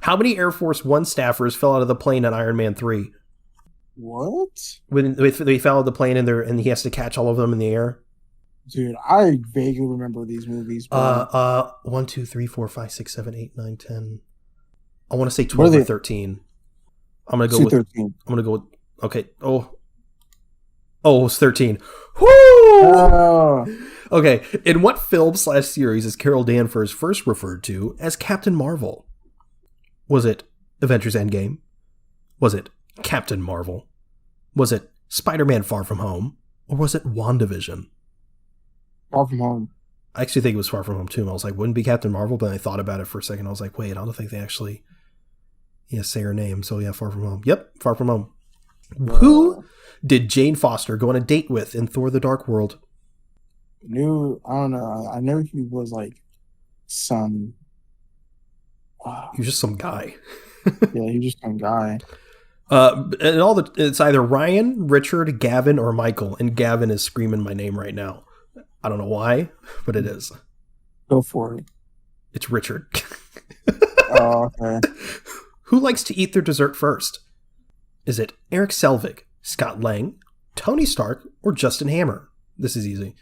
How many Air Force One staffers fell out of the plane in Iron Man 3? What? When they fell out of the plane and he has to catch all of them in the air? Dude, I vaguely remember these movies. Bro. 1, 2, 3, 4, 5, 6, 7, 8, 9, 10. I want to say 12 or 13. I'm going to go with 13. I'm going to go with okay. Oh, it was 13. Woo! Okay, in what film/series is Carol Danvers first referred to as Captain Marvel? Was it Avengers Endgame? Was it Captain Marvel? Was it Spider-Man Far From Home? Or was it WandaVision? Far From Home. I actually think it was Far From Home too. I was like, wouldn't be Captain Marvel, but I thought about it for a second. I was like, wait, I don't think they actually say her name. So yeah, Far From Home. Yep, Far From Home. Who did Jane Foster go on a date with in Thor: The Dark World? I don't know. I know he was like some. He was just some guy. Yeah, he was just some guy. And it's either Ryan, Richard, Gavin, or Michael. And Gavin is screaming my name right now. I don't know why, but it is. Go for it. It's Richard. Oh, okay. Who likes to eat their dessert first? Is it Eric Selvig, Scott Lang, Tony Stark, or Justin Hammer? This is easy.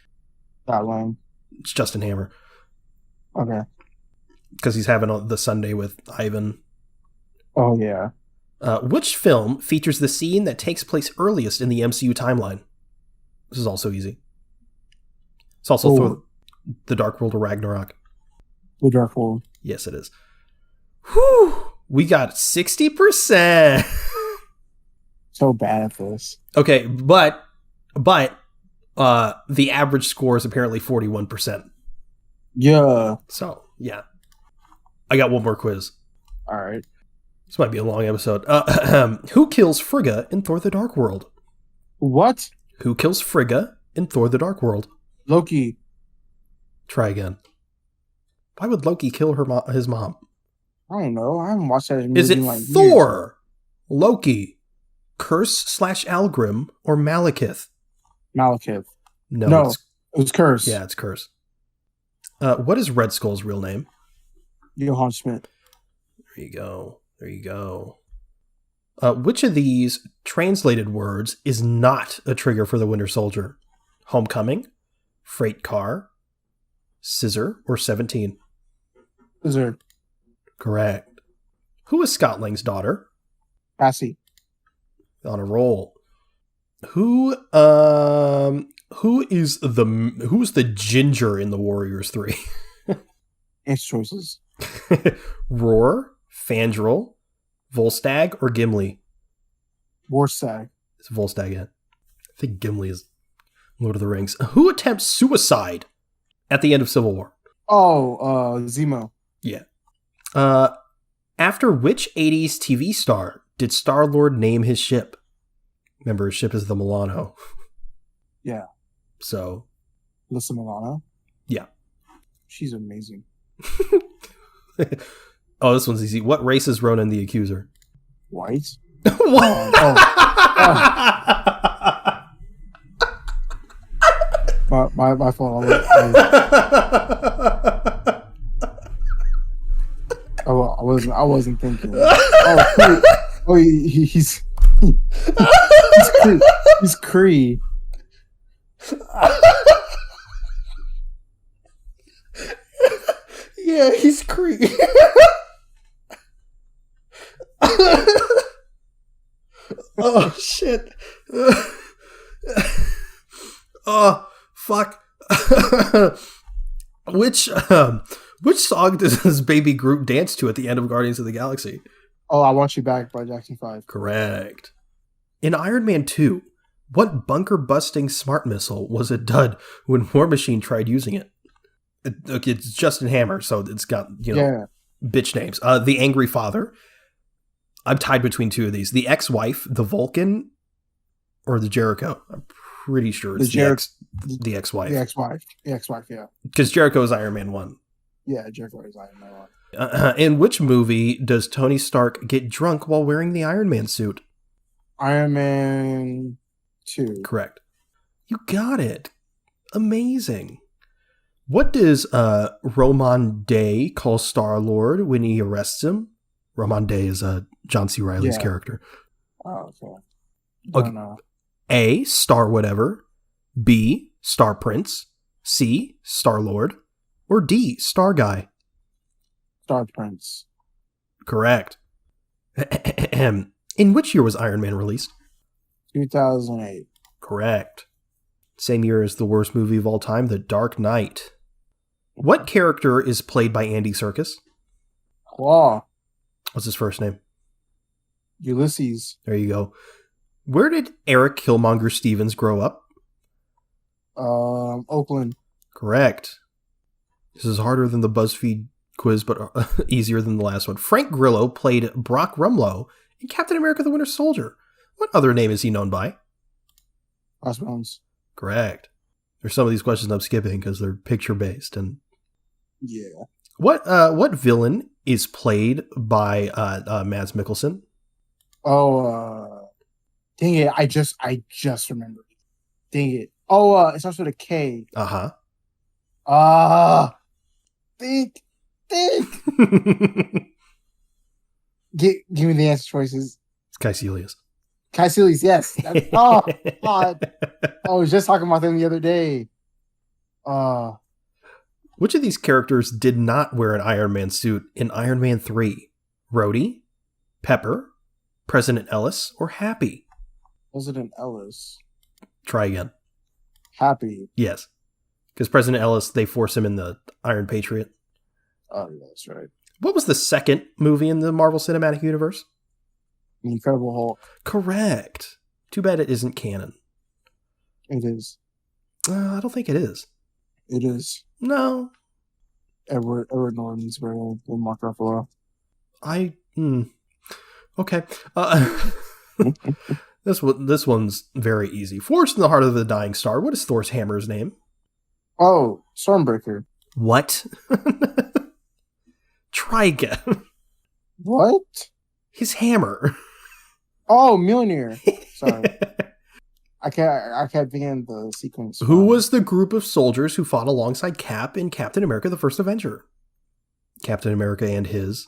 Scott Lang. It's Justin Hammer. Okay. Because he's having the Sunday with Ivan. Oh, yeah. Which film features the scene that takes place earliest in the MCU timeline? This is also easy. It's also Thor: The Dark World of Ragnarok. The Dark World. Yes, it is. Whew! We got 60%. So bad at this. Okay, but the average score is apparently 41%. Yeah. So, yeah. I got one more quiz. All right. This might be a long episode. Who kills Frigga in Thor: The Dark World? What? Who kills Frigga in Thor: The Dark World? Loki. Try again. Why would Loki kill his mom? I don't know. I haven't watched that movie Is it in like Thor, Loki, Curse/Algrim, or Malekith? Malekith. No, No, it was Curse. Yeah, it's Curse. What is Red Skull's real name? Johann Schmidt. There you go. There you go. Which of these translated words is not a trigger for the Winter Soldier? Homecoming, freight car, scissor, or 17? Scissor. Correct. Who is Scott Lang's daughter? Cassie. On a roll. Who's the ginger in the Warriors 3? Answer choices. Roar, Fandral, Volstagg, or Gimli? Warstag. It's Volstagg, yeah. I think Gimli is Lord of the Rings. Who attempts suicide at the end of Civil War? Oh, Zemo. Yeah. After which 80s TV star did Star-Lord name his ship? Remember, his ship is the Milano. Yeah. So. Alyssa Milano? Yeah. She's amazing. Oh, this one's easy. What race is Ronan the Accuser? White? What? My fault. I wasn't thinking. He's Kree. Yeah, he's Kree. Oh shit. Oh fuck. Which song does Baby Groot dance to at the end of Guardians of the Galaxy? Oh, I Want You Back by Jackson 5. Correct. In Iron Man 2, what bunker-busting smart missile was a dud when War Machine tried using it? It's Justin Hammer, so it's got, bitch names. The Angry Father. I'm tied between two of these. The Ex-Wife, the Vulcan, or the Jericho. I'm pretty sure it's the Ex-Wife. The Ex-Wife. The Ex-Wife, yeah. Because Jericho is Iron Man 1. Yeah, Jericho is Iron Man 1. In which movie does Tony Stark get drunk while wearing the Iron Man suit? Iron Man 2. Correct. You got it. Amazing. What does Roman Day call Star-Lord when he arrests him? Roman Day is John C. Reilly's character. Oh, okay. A, Star Whatever. B, Star Prince. C, Star-Lord. Or D, Star Guy. Star Prince. Correct. In which year was Iron Man released? 2008. Correct. Same year as the worst movie of all time, The Dark Knight. What character is played by Andy Serkis? Claw. What's his first name? Ulysses. There you go. Where did Eric Killmonger Stevens grow up? Oakland. Correct. This is harder than the BuzzFeed quiz, but easier than the last one. Frank Grillo played Brock Rumlow in Captain America the Winter Soldier. What other name is he known by? Crossbones. Correct. There's some of these questions I'm skipping because they're picture-based. And yeah. What villain is played by Mads Mikkelsen? Oh, dang it. I just remembered. Dang it. Oh, it starts with a K. Uh-huh. Think. Give me the answer choices. It's Caecilius. Caecilius, yes. Oh, God. I was just talking about them the other day. Which of these characters did not wear an Iron Man suit in Iron Man 3? Rhodey, Pepper, President Ellis, or Happy? President Ellis. Try again. Happy. Yes. Because President Ellis, they force him in the Iron Patriot. Oh, yeah, that's right. What was the second movie in the Marvel Cinematic Universe? The Incredible Hulk. Correct. Too bad it isn't canon. It is. I don't think it is. It is. No. Edward Norton's better than Mark Ruffalo. Okay. This one's very easy. Forced in the Heart of the Dying Star. What is Thor's hammer's name? Oh, Stormbreaker. What? Try again. What? His hammer. Oh, Mjolnir. Sorry. I can't begin the sequence. Who was the group of soldiers who fought alongside Cap in Captain America: The First Avenger? Captain America and his.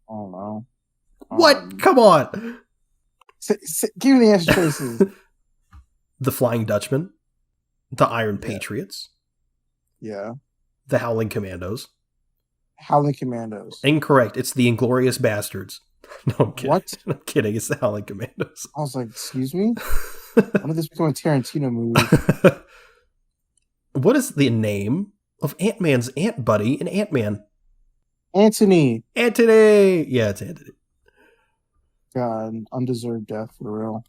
I don't know. What? Come on. Give me the answer choices. The Flying Dutchman. The Iron Patriots. Yeah. The Howling Commandos. Howling Commandos. Incorrect. It's the Inglorious Bastards. No, I'm kidding. What? I'm kidding. It's the Howling Commandos. I was like, excuse me? When did this become a Tarantino movie? What is the name of Ant-Man's ant buddy in Ant-Man? Anthony. Anthony! Yeah, it's Anthony. God, undeserved death for real.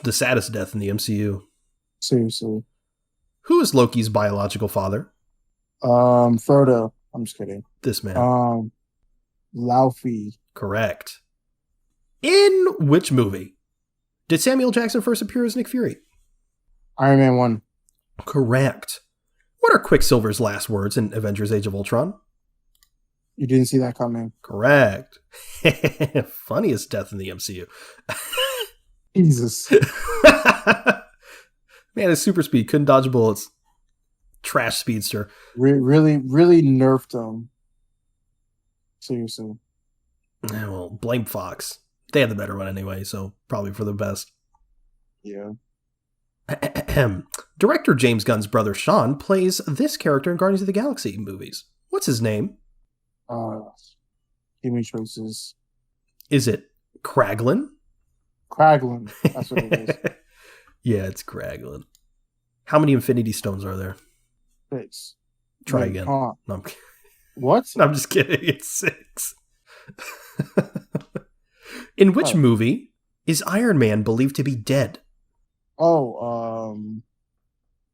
The saddest death in the MCU. Seriously. Who is Loki's biological father? Frodo. I'm just kidding. This man. Laufey. Correct. In which movie did Samuel Jackson first appear as Nick Fury? Iron Man 1. Correct. What are Quicksilver's last words in Avengers: Age of Ultron? You didn't see that coming. Correct. Funniest death in the MCU. Jesus. Man, his super speed couldn't dodge bullets. Trash speedster. Really nerfed him. Seriously. Yeah, well, blame Fox. They had the better one anyway, so probably for the best. Yeah. Director James Gunn's brother Sean plays this character in Guardians of the Galaxy movies. What's his name? Give me choices. Is it Kraglin? Kraglin. That's what it is. Yeah, it's Kraglin. How many Infinity Stones are there? 6. Try again. No, I'm what? I'm just kidding. It's 6. In which movie is Iron Man believed to be dead?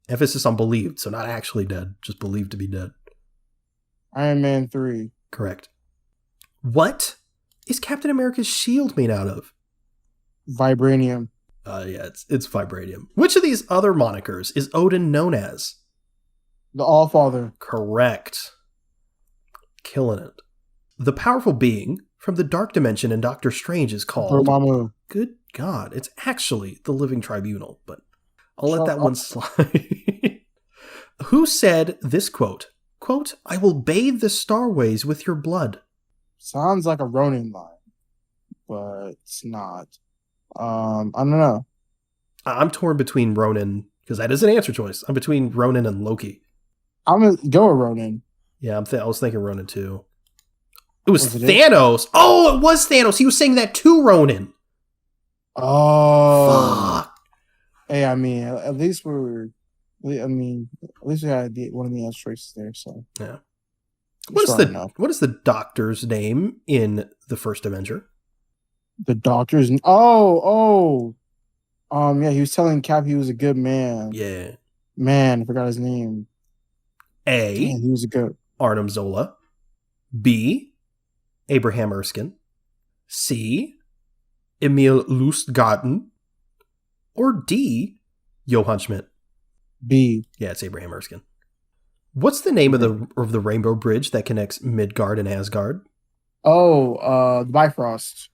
Emphasis on believed, so not actually dead, just believed to be dead. Iron Man 3. Correct. What is Captain America's shield made out of? Vibranium. Yeah, it's vibranium. Which of these other monikers is Odin known as? The Allfather. Correct. Killing it. The powerful being from the Dark Dimension in Doctor Strange is called... Dormammu. Good God. It's actually the Living Tribunal, but I'll let that one slide. Who said this quote? Quote, "I will bathe the starways with your blood." Sounds like a Ronin line, but it's not. I don't know. I'm torn between Ronin, because that is an answer choice. I'm between Ronin and Loki. I'm going to go with Ronin. Yeah, I was thinking Ronin too. It was Thanos. Oh, it was Thanos. He was saying that to Ronin. Oh. Fuck. Hey, I mean, at least we got one of the answer choices there, so. Yeah. What is the doctor's name in the first Avenger? The doctor's... yeah, he was telling Cap he was a good man. Yeah. Man, I forgot his name. A. Damn, he was a good... Arnim Zola. B. Abraham Erskine. C. Emil Lustgarten. Or D. Johann Schmidt. B. Yeah, it's Abraham Erskine. What's the name of the Rainbow Bridge that connects Midgard and Asgard? The Bifrost.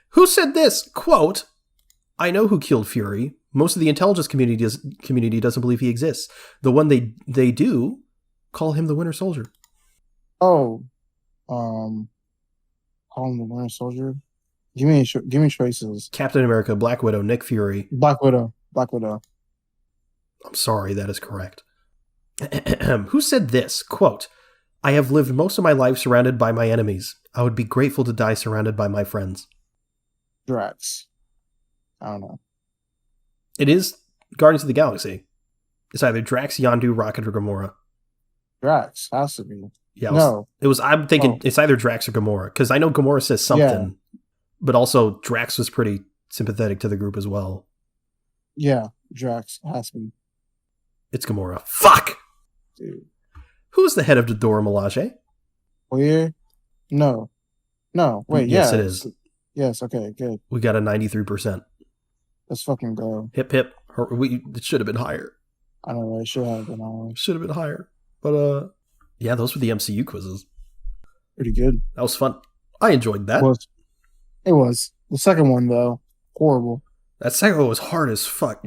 Who said this? Quote, "I know who killed Fury. Most of the intelligence community doesn't believe he exists. The one they do call him the Winter Soldier." Call him the Winter Soldier. Give me choices. Captain America, Black Widow, Nick Fury. Black Widow. I'm sorry, that is correct. Who said this? Quote, "I have lived most of my life surrounded by my enemies. I would be grateful to die surrounded by my friends." Drax. I don't know. It is Guardians of the Galaxy. It's either Drax, Yondu, Rocket, or Gamora. Drax has to be. Yeah, I'm thinking it's either Drax or Gamora, because I know Gamora says something, but also Drax was pretty sympathetic to the group as well. Yeah, Drax has to be. It's Gamora. Fuck! Dude. Who's the head of the Dora Milaje? Weird? No. Wait, yes, it is. Yes, okay, good. We got a 93%. Let's fucking go. Hip hip. It should have been higher. I don't know, it should have been higher. Should have been higher. But yeah, those were the MCU quizzes. Pretty good. That was fun. I enjoyed that. It was. The second one though, horrible. That second one was hard as fuck.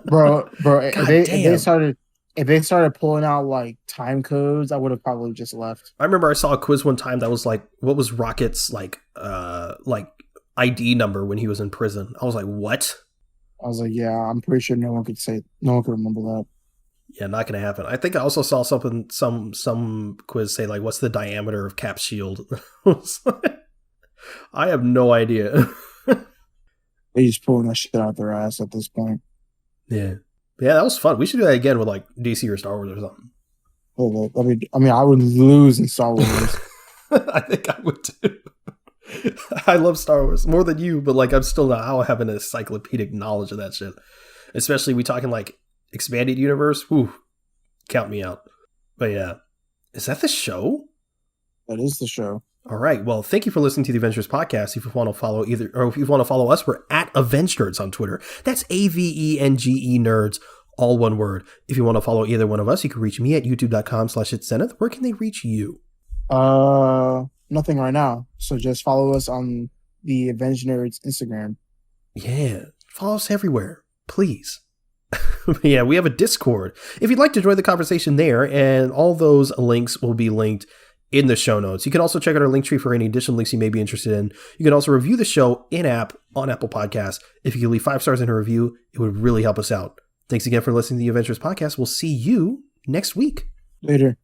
Bro, if they started pulling out like time codes, I would have probably just left. I remember I saw a quiz one time that was like, what was Rocket's like ID number when he was in prison? I was like, what? I was like, yeah, I'm pretty sure no one could remember that. Yeah, not gonna happen. I think I also saw some quiz say like, what's the diameter of Cap's shield? I have no idea. They just pulling that shit out their ass at this point. Yeah, that was fun. We should do that again with like DC or Star Wars or something. I mean, I would lose in Star Wars. I think I would too. I love Star Wars more than you, but like I don't have an encyclopedic knowledge of that shit. Especially we talking like expanded universe. Whew, count me out. But yeah, is that the show? That is the show. All right. Well, thank you for listening to the Avengers podcast. If you want to follow if you want to follow us, we're at Avengenerds on Twitter. That's AVENGE nerds, all one word. If you want to follow either one of us, you can reach me at youtube.com/itszenith. Where can they reach you? Nothing right now. So just follow us on the Avengenerds Instagram. Yeah. Follow us everywhere, please. Yeah, we have a Discord. If you'd like to join the conversation there, and all those links will be linked in the show notes. You can also check out our link tree for any additional links you may be interested in. You can also review the show in-app on Apple Podcasts. If you could leave 5 stars in a review, it would really help us out. Thanks again for listening to the Avengers podcast. We'll see you next week. Later.